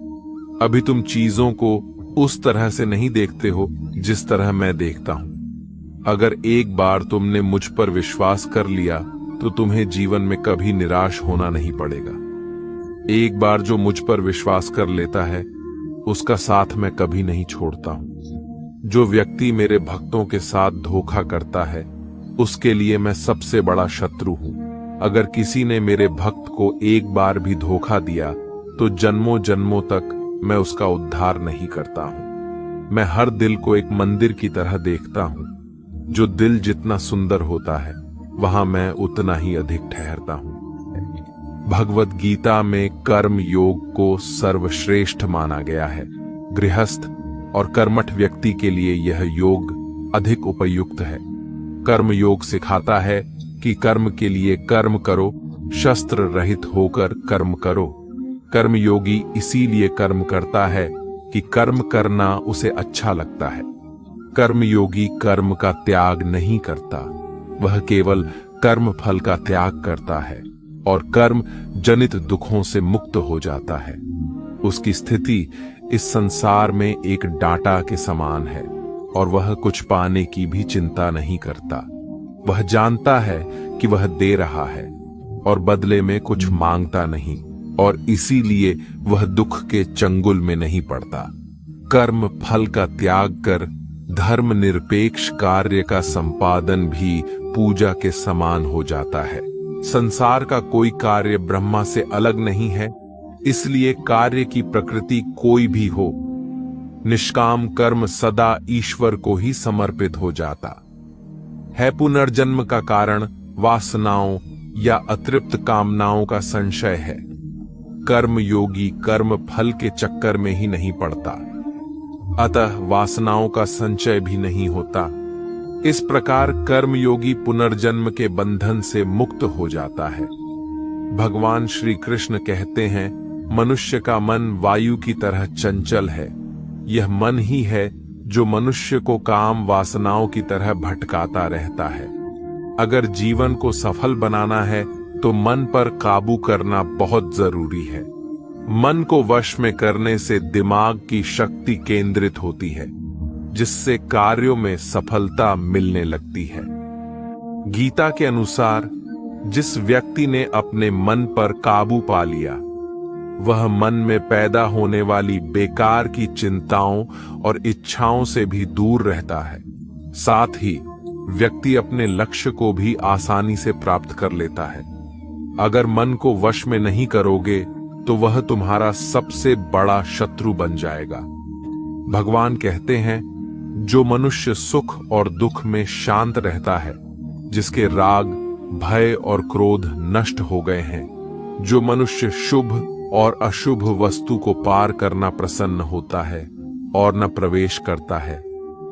अभी तुम चीजों को उस तरह से नहीं देखते हो जिस तरह मैं देखता हूं। अगर एक बार तुमने मुझ पर विश्वास कर लिया, तो तुम्हें जीवन में कभी निराश होना नहीं पड़ेगा। एक बार जो मुझ पर विश्वास कर लेता है, उसका साथ मैं कभी नहीं छोड़ता हूं। जो व्यक्ति मेरे भक्तों के साथ धोखा करता है, उसके लिए मैं सबसे बड़ा शत्रु हूं। अगर किसी ने मेरे भक्त को एक बार भी धोखा दिया, तो जन्मों जन्मों तक मैं उसका उद्धार नहीं करता हूं। मैं हर दिल को एक मंदिर की तरह देखता हूं। जो दिल जितना सुंदर होता है, वहां मैं उतना ही अधिक ठहरता हूं। भगवत गीता में कर्म योग को सर्वश्रेष्ठ माना गया है। गृहस्थ और कर्मठ व्यक्ति के लिए यह योग अधिक उपयुक्त है। कर्म योग सिखाता है कि कर्म के लिए कर्म करो, शस्त्र रहित होकर कर्म करो। कर्म योगी इसीलिए कर्म करता है कि कर्म करना उसे अच्छा लगता है। कर्म योगी कर्म का त्याग नहीं करता, वह केवल कर्म फल का त्याग करता है और कर्म जनित दुखों से मुक्त हो जाता है। उसकी स्थिति इस संसार में एक डाटा के समान है और वह कुछ पाने की भी चिंता नहीं करता। वह जानता है कि वह दे रहा है और बदले में कुछ मांगता नहीं, और इसीलिए वह दुख के चंगुल में नहीं पड़ता। कर्म फल का त्याग कर धर्म निरपेक्ष कार्य का संपादन भी पूजा के समान हो जाता है। संसार का कोई कार्य ब्रह्मा से अलग नहीं है, इसलिए कार्य की प्रकृति कोई भी हो, निष्काम कर्म सदा ईश्वर को ही समर्पित हो जाता है। पुनर्जन्म का कारण वासनाओं या अतृप्त कामनाओं का संशय है। कर्म योगी कर्म फल के चक्कर में ही नहीं पड़ता, अतः वासनाओं का संचय भी नहीं होता। इस प्रकार कर्मयोगी पुनर्जन्म के बंधन से मुक्त हो जाता है। भगवान श्री कृष्ण कहते हैं, मनुष्य का मन वायु की तरह चंचल है। यह मन ही है जो मनुष्य को काम वासनाओं की तरह भटकाता रहता है। अगर जीवन को सफल बनाना है, तो मन पर काबू करना बहुत जरूरी है। मन को वश में करने से दिमाग की शक्ति केंद्रित होती है, जिससे कार्यों में सफलता मिलने लगती है। गीता के अनुसार जिस व्यक्ति ने अपने मन पर काबू पा लिया, वह मन में पैदा होने वाली बेकार की चिंताओं और इच्छाओं से भी दूर रहता है। साथ ही व्यक्ति अपने लक्ष्य को भी आसानी से प्राप्त कर लेता है। अगर मन को वश में नहीं करोगे, तो वह तुम्हारा सबसे बड़ा शत्रु बन जाएगा। भगवान कहते हैं, जो मनुष्य सुख और दुख में शांत रहता है, जिसके राग, भय और क्रोध नष्ट हो गए हैं, जो मनुष्य शुभ और अशुभ वस्तु को पार करना प्रसन्न होता है और न प्रवेश करता है,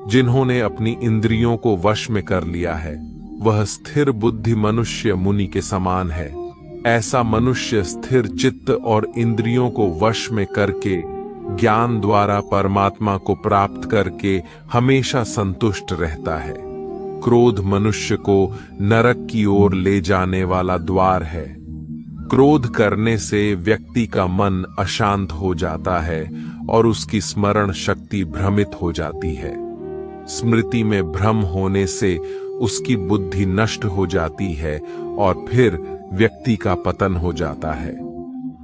जिन्होंने अपनी इंद्रियों को वश में कर लिया है, वह स्थिर बुद्धि मनुष्य मुनि के समान है। ऐसा मनुष्य स्थिर चित्त और इंद्रियों को वश में करके ज्ञान द्वारा परमात्मा को प्राप्त करके हमेशा संतुष्ट रहता है। क्रोध मनुष्य को नरक की ओर ले जाने वाला द्वार है। क्रोध करने से व्यक्ति का मन अशांत हो जाता है और उसकी स्मरण शक्ति भ्रमित हो जाती है। स्मृति में भ्रम होने से उसकी बुद्धि नष्ट हो जाती है और फिर व्यक्ति का पतन हो जाता है।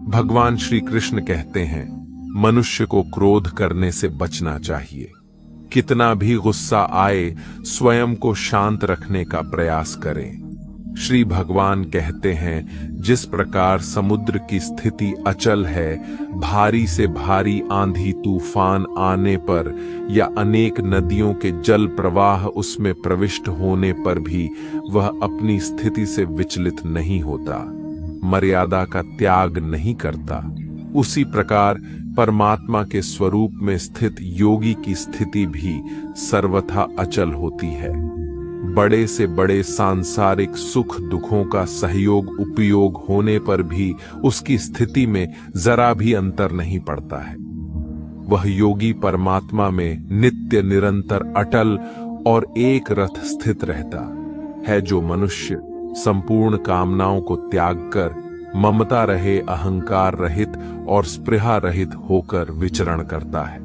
भगवान श्री कृष्ण कहते हैं, मनुष्य को क्रोध करने से बचना चाहिए। कितना भी गुस्सा आए, स्वयं को शांत रखने का प्रयास करें। श्री भगवान कहते हैं, जिस प्रकार समुद्र की स्थिति अचल है, भारी से भारी आंधी तूफान आने पर या अनेक नदियों के जल प्रवाह उसमें प्रविष्ट होने पर भी वह अपनी स्थिति से विचलित नहीं होता, मर्यादा का त्याग नहीं करता, उसी प्रकार परमात्मा के स्वरूप में स्थित योगी की स्थिति भी सर्वथा अचल होती है। बड़े से बड़े सांसारिक सुख दुखों का सहयोग उपयोग होने पर भी उसकी स्थिति में जरा भी अंतर नहीं पड़ता है। वह योगी परमात्मा में नित्य निरंतर अटल और एक रथ स्थित रहता है, जो मनुष्य संपूर्ण कामनाओं को त्याग कर ममता रहे अहंकार रहित और स्पृहा रहित होकर विचरण करता है।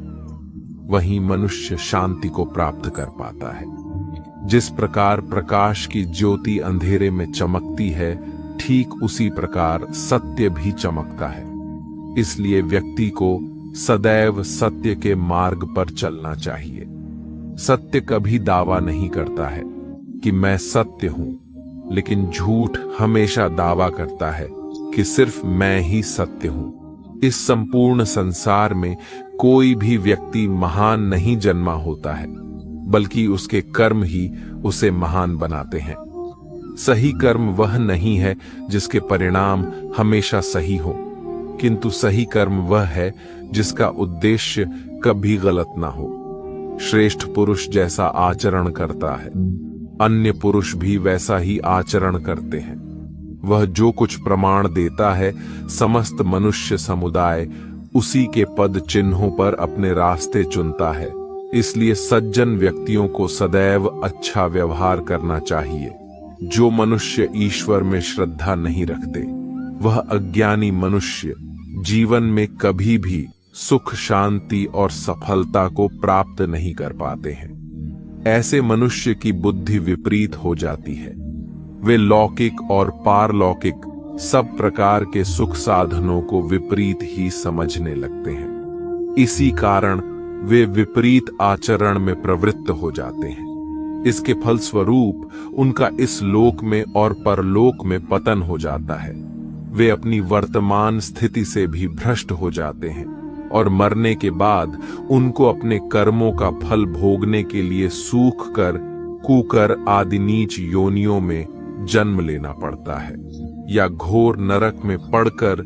वहीं मनुष्य शांति को प्राप्त कर पाता है। जिस प्रकार प्रकाश की ज्योति अंधेरे में चमकती है, ठीक उसी प्रकार सत्य भी चमकता है। इसलिए व्यक्ति को सदैव सत्य के मार्ग पर चलना चाहिए। सत्य कभी दावा नहीं करता है कि मैं सत्य हूं, लेकिन झूठ हमेशा दावा करता है कि सिर्फ मैं ही सत्य हूं। इस संपूर्ण संसार में कोई भी व्यक्ति महान नहीं जन्मा होता है, बल्कि उसके कर्म ही उसे महान बनाते हैं। सही कर्म वह नहीं है जिसके परिणाम हमेशा सही हो, किंतु सही कर्म वह है जिसका उद्देश्य कभी गलत ना हो। श्रेष्ठ पुरुष जैसा आचरण करता है, अन्य पुरुष भी वैसा ही आचरण करते हैं। वह जो कुछ प्रमाण देता है, समस्त मनुष्य समुदाय उसी के पद चिन्हों पर अपने रास्ते चुनता है। इसलिए सज्जन व्यक्तियों को सदैव अच्छा व्यवहार करना चाहिए। जो मनुष्य ईश्वर में श्रद्धा नहीं रखते, वह अज्ञानी मनुष्य जीवन में कभी भी सुख शांति और सफलता को प्राप्त नहीं कर पाते हैं। ऐसे मनुष्य की बुद्धि विपरीत हो जाती है। वे लौकिक और पारलौकिक सब प्रकार के सुख साधनों को विपरीत ही समझने लगते हैं। इसी कारण वे विपरीत आचरण में प्रवृत्त हो जाते हैं। इसके फलस्वरूप उनका इस लोक में और परलोक में पतन हो जाता है। वे अपनी वर्तमान स्थिति से भी भ्रष्ट हो जाते हैं और मरने के बाद उनको अपने कर्मों का फल भोगने के लिए सूख कर, कुकर आदि नीच योनियों में जन्म लेना पड़ता है या घोर नरक में पड़कर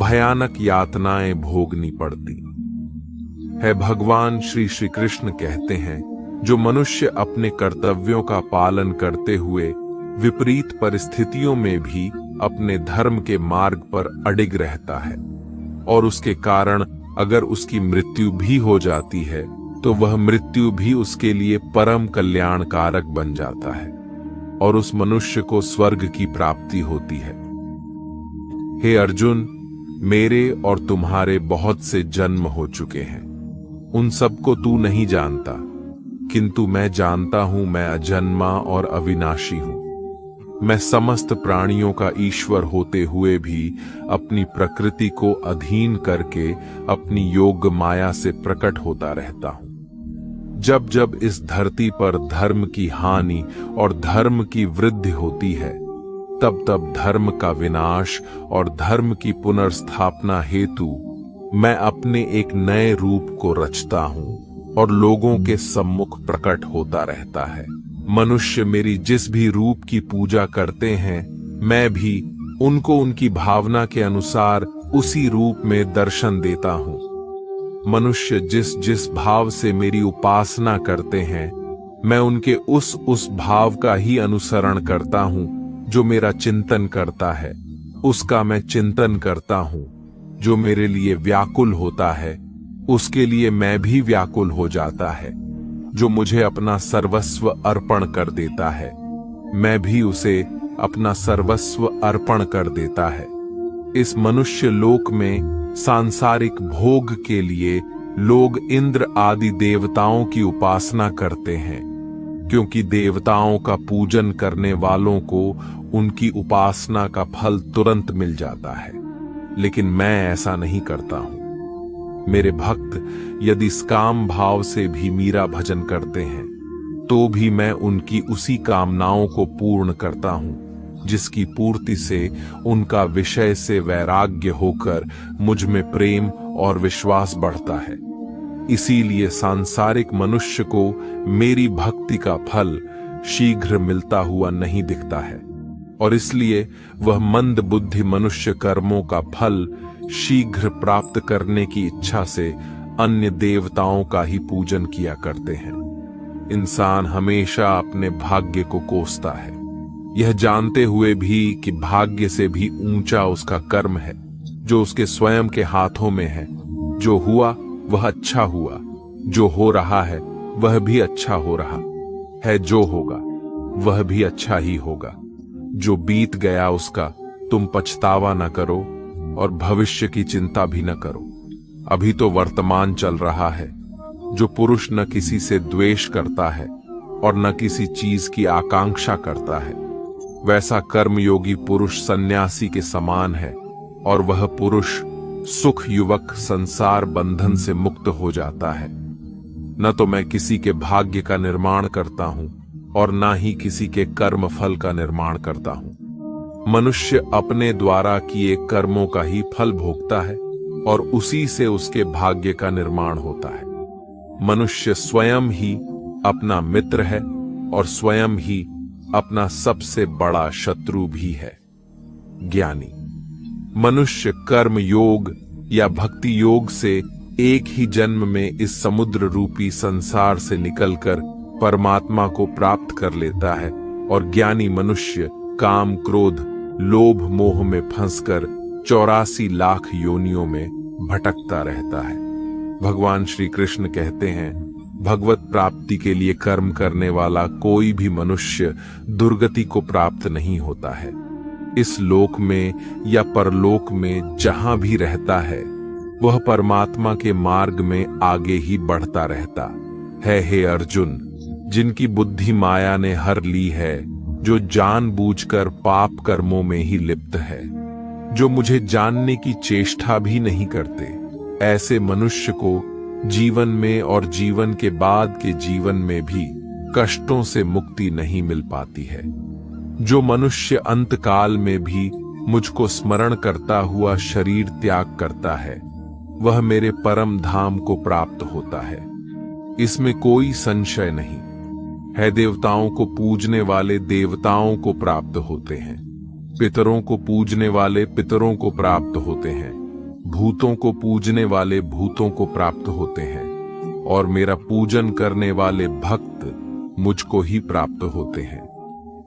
भयानक यातनाएं भोगनी पड़ती है। भगवान श्री कृष्ण कहते हैं, जो मनुष्य अपने कर्तव्यों का पालन करते हुए विपरीत परिस्थितियों में भी अपने धर्म के मार्ग पर अडिग रहता है और उसके कारण अगर उसकी मृत्यु भी हो जाती है, तो वह मृत्यु भी उसके लिए परम कल्याणकारक बन जाता है और उस मनुष्य को स्वर्ग की प्राप्ति होती है। हे अर्जुन, मेरे और तुम्हारे बहुत से जन्म हो चुके हैं। उन सबको तू नहीं जानता, किंतु मैं जानता हूं। मैं अजन्मा और अविनाशी हूं। मैं समस्त प्राणियों का ईश्वर होते हुए भी अपनी प्रकृति को अधीन करके अपनी योग माया से प्रकट होता रहता हूं। जब जब इस धरती पर धर्म की हानि और धर्म की वृद्धि होती है, तब तब धर्म का विनाश और धर्म की पुनर्स्थापना हेतु मैं अपने एक नए रूप को रचता हूं और लोगों के सम्मुख प्रकट होता रहता है। मनुष्य मेरी जिस भी रूप की पूजा करते हैं, मैं भी उनको उनकी भावना के अनुसार उसी रूप में दर्शन देता हूं। मनुष्य जिस जिस भाव से मेरी उपासना करते हैं, मैं उनके उस भाव का ही अनुसरण करता हूं। जो मेरा चिंतन करता है, उसका मैं चिंतन करता हूं। जो मेरे लिए व्याकुल होता है, उसके लिए मैं भी व्याकुल हो जाता है। जो मुझे अपना सर्वस्व अर्पण कर देता है, मैं भी उसे अपना सर्वस्व अर्पण कर देता है। इस मनुष्य लोक में सांसारिक भोग के लिए लोग इंद्र आदि देवताओं की उपासना करते हैं, क्योंकि देवताओं का पूजन करने वालों को उनकी उपासना का फल तुरंत मिल जाता है। लेकिन मैं ऐसा नहीं करता हूं। मेरे भक्त यदि काम भाव से भी मेरा भजन करते हैं, तो भी मैं उनकी उसी कामनाओं को पूर्ण करता हूं, जिसकी पूर्ति से उनका विषय से वैराग्य होकर मुझ में प्रेम और विश्वास बढ़ता है। इसीलिए सांसारिक मनुष्य को मेरी भक्ति का फल शीघ्र मिलता हुआ नहीं दिखता है और इसलिए वह मंद बुद्धि मनुष्य कर्मों का फल शीघ्र प्राप्त करने की इच्छा से अन्य देवताओं का ही पूजन किया करते हैं। इंसान हमेशा अपने भाग्य को कोसता है, यह जानते हुए भी कि भाग्य से भी ऊंचा उसका कर्म है, जो उसके स्वयं के हाथों में है। जो हुआ वह अच्छा हुआ, जो हो रहा है वह भी अच्छा हो रहा। है जो होगा वह भी अच्छा ही होगा। जो बीत गया उसका तुम पछतावा न करो और भविष्य की चिंता भी न करो। अभी तो वर्तमान चल रहा है। जो पुरुष न किसी से द्वेष करता है और न किसी चीज की आकांक्षा करता है, वैसा कर्मयोगी पुरुष सन्यासी के समान है, और वह पुरुष सुख युवक संसार बंधन से मुक्त हो जाता है। न तो मैं किसी के भाग्य का निर्माण करता हूं और न ही किसी के कर्म फल का निर्माण करता हूं। मनुष्य अपने द्वारा किए कर्मों का ही फल भोगता है और उसी से उसके भाग्य का निर्माण होता है। मनुष्य स्वयं ही अपना मित्र है और स्वयं ही अपना सबसे बड़ा शत्रु भी है। ज्ञानी मनुष्य कर्म योग या भक्ति योग से एक ही जन्म में इस समुद्र रूपी संसार से निकलकर परमात्मा को प्राप्त कर लेता है, और ज्ञानी मनुष्य काम क्रोध लोभ मोह में फंसकर 84 लाख योनियों में भटकता रहता है। भगवान श्री कृष्ण कहते हैं, भगवत प्राप्ति के लिए कर्म करने वाला कोई भी मनुष्य दुर्गति को प्राप्त नहीं होता है। इस लोक में या परलोक में जहां भी रहता है वह परमात्मा के मार्ग में आगे ही बढ़ता रहता है। हे अर्जुन, जिनकी बुद्धि माया ने हर ली है, जो जानबूझकर पाप कर्मों में ही लिप्त है, जो मुझे जानने की चेष्टा भी नहीं करते, ऐसे मनुष्य को जीवन में और जीवन के बाद के जीवन में भी कष्टों से मुक्ति नहीं मिल पाती है। जो मनुष्य अंतकाल में भी मुझको स्मरण करता हुआ शरीर त्याग करता है, वह मेरे परम धाम को प्राप्त होता है, इसमें कोई संशय नहीं है। देवताओं को पूजने वाले देवताओं को प्राप्त होते हैं, पितरों को पूजने वाले पितरों को प्राप्त होते हैं, भूतों को पूजने वाले भूतों को प्राप्त होते हैं, और मेरा पूजन करने वाले भक्त मुझको ही प्राप्त होते हैं।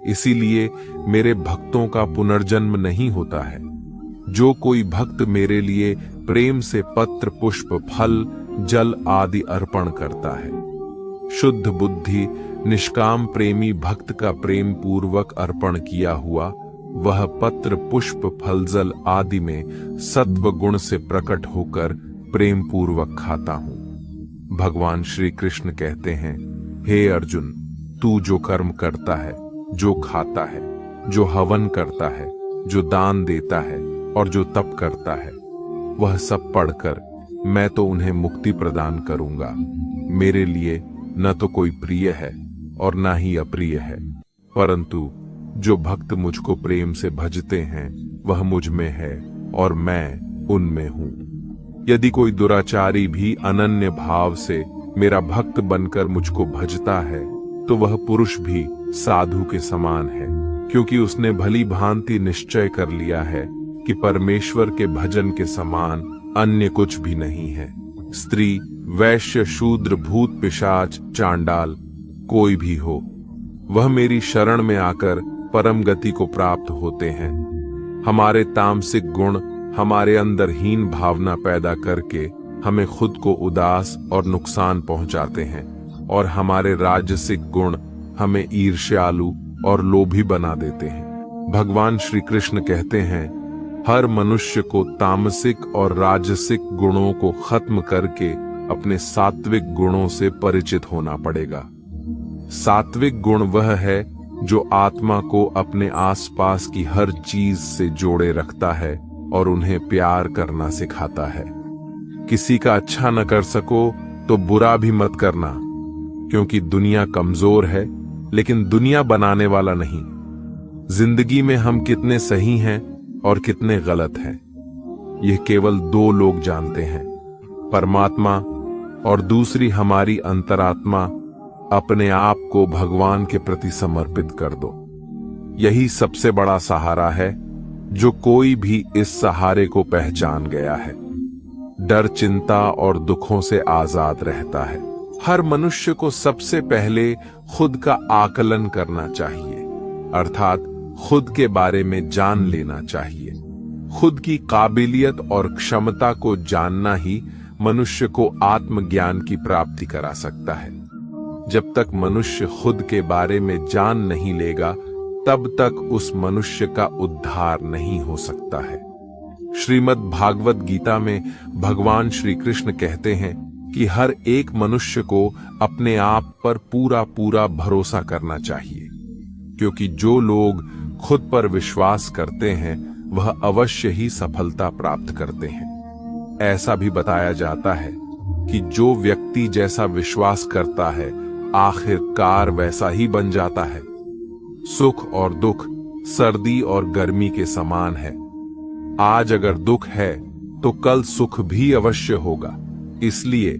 इसीलिए मेरे भक्तों का पुनर्जन्म नहीं होता है। जो कोई भक्त मेरे लिए प्रेम से पत्र पुष्प फल जल आदि अर्पण करता है, शुद्ध बुद्धि निष्काम प्रेमी भक्त का प्रेम पूर्वक अर्पण किया हुआ वह पत्र पुष्प फल जल आदि में सत्व गुण से प्रकट होकर प्रेम पूर्वक खाता हूं। भगवान श्री कृष्ण कहते हैं, हे अर्जुन, तू जो कर्म करता है, जो खाता है, जो हवन करता है, जो दान देता है और जो तप करता है, वह सब पढ़कर मैं तो उन्हें मुक्ति प्रदान करूंगा। मेरे लिए न तो कोई प्रिय है और न ही अप्रिय है, परंतु जो भक्त मुझको प्रेम से भजते हैं वह मुझ में है और मैं उनमें हूं। यदि कोई दुराचारी भी अनन्य भाव से मेरा भक्त बनकर मुझको भजता है, तो वह पुरुष भी साधु के समान है, क्योंकि उसने भली भांति निश्चय कर लिया है कि परमेश्वर के भजन के समान अन्य कुछ भी नहीं है। स्त्री वैश्य शूद्र भूत पिशाच चांडाल कोई भी हो, वह मेरी शरण में आकर परम गति को प्राप्त होते हैं। हमारे तामसिक गुण हमारे अंदर हीन भावना पैदा करके हमें खुद को उदास और नुकसान पहुंचाते हैं, और हमारे राजसिक गुण हमें ईर्ष्यालु और लोभी बना देते हैं। भगवान श्री कृष्ण कहते हैं, हर मनुष्य को तामसिक और राजसिक गुणों को खत्म करके अपने सात्विक गुणों से परिचित होना पड़ेगा। सात्विक गुण वह है जो आत्मा को अपने आसपास की हर चीज से जोड़े रखता है और उन्हें प्यार करना सिखाता है। किसी का अच्छा न कर सको तो बुरा भी मत करना, क्योंकि दुनिया कमजोर है लेकिन दुनिया बनाने वाला नहीं। जिंदगी में हम कितने सही हैं और कितने गलत हैं, यह केवल दो लोग जानते हैं, परमात्मा और दूसरी हमारी अंतरात्मा। अपने आप को भगवान के प्रति समर्पित कर दो। यही सबसे बड़ा सहारा है। जो कोई भी इस सहारे को पहचान गया है, डर चिंता और दुखों से आजाद रहता है। हर मनुष्य को सबसे पहले खुद का आकलन करना चाहिए, अर्थात खुद के बारे में जान लेना चाहिए। खुद की काबिलियत और क्षमता को जानना ही मनुष्य को आत्मज्ञान की प्राप्ति करा सकता है। जब तक मनुष्य खुद के बारे में जान नहीं लेगा तब तक उस मनुष्य का उद्धार नहीं हो सकता है। श्रीमद् भागवत गीता में भगवान श्री कृष्ण कहते हैं कि हर एक मनुष्य को अपने आप पर पूरा पूरा भरोसा करना चाहिए, क्योंकि जो लोग खुद पर विश्वास करते हैं वह अवश्य ही सफलता प्राप्त करते हैं। ऐसा भी बताया जाता है कि जो व्यक्ति जैसा विश्वास करता है आखिरकार वैसा ही बन जाता है। सुख और दुख सर्दी और गर्मी के समान है। आज अगर दुख है तो कल सुख भी अवश्य होगा। इसलिए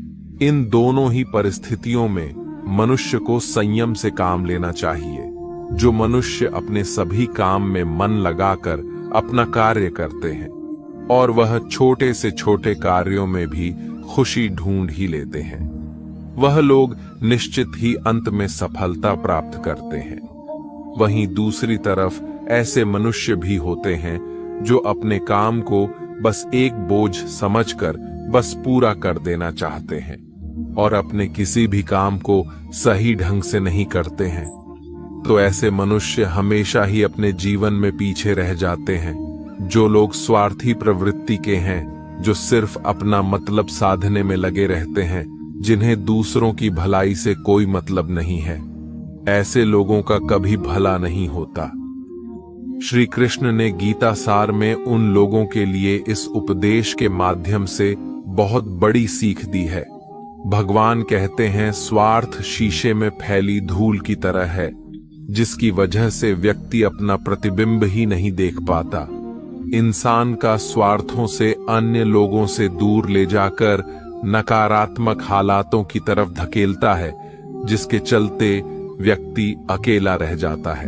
इन दोनों ही परिस्थितियों में मनुष्य को संयम से काम लेना चाहिए। जो मनुष्य अपने सभी काम में मन लगाकर अपना कार्य करते हैं और वह छोटे से छोटे कार्यों में भी खुशी ढूंढ ही लेते हैं, वह लोग निश्चित ही अंत में सफलता प्राप्त करते हैं। वहीं दूसरी तरफ ऐसे मनुष्य भी होते हैं जो अपने काम को बस एक बोझ समझकर बस पूरा कर देना चाहते हैं और अपने किसी भी काम को सही ढंग से नहीं करते हैं। तो ऐसे मनुष्य हमेशा ही अपने जीवन में पीछे रह जाते हैं। जो लोग स्वार्थी प्रवृत्ति के हैं, जो सिर्फ अपना मतलब साधने में लगे रहते हैं, जिन्हें दूसरों की भलाई से कोई मतलब नहीं है, ऐसे लोगों का कभी भला नहीं होता। श्री कृष्ण ने गीता सार में उन लोगों के लिए इस उपदेश के माध्यम से बहुत बड़ी सीख दी है। भगवान कहते हैं, स्वार्थ शीशे में फैली धूल की तरह है, जिसकी वजह से व्यक्ति अपना प्रतिबिंब ही नहीं देख पाता। इंसान का स्वार्थों से अन्य लोगों से दूर ले जाकर नकारात्मक हालातों की तरफ धकेलता है, जिसके चलते व्यक्ति अकेला रह जाता है।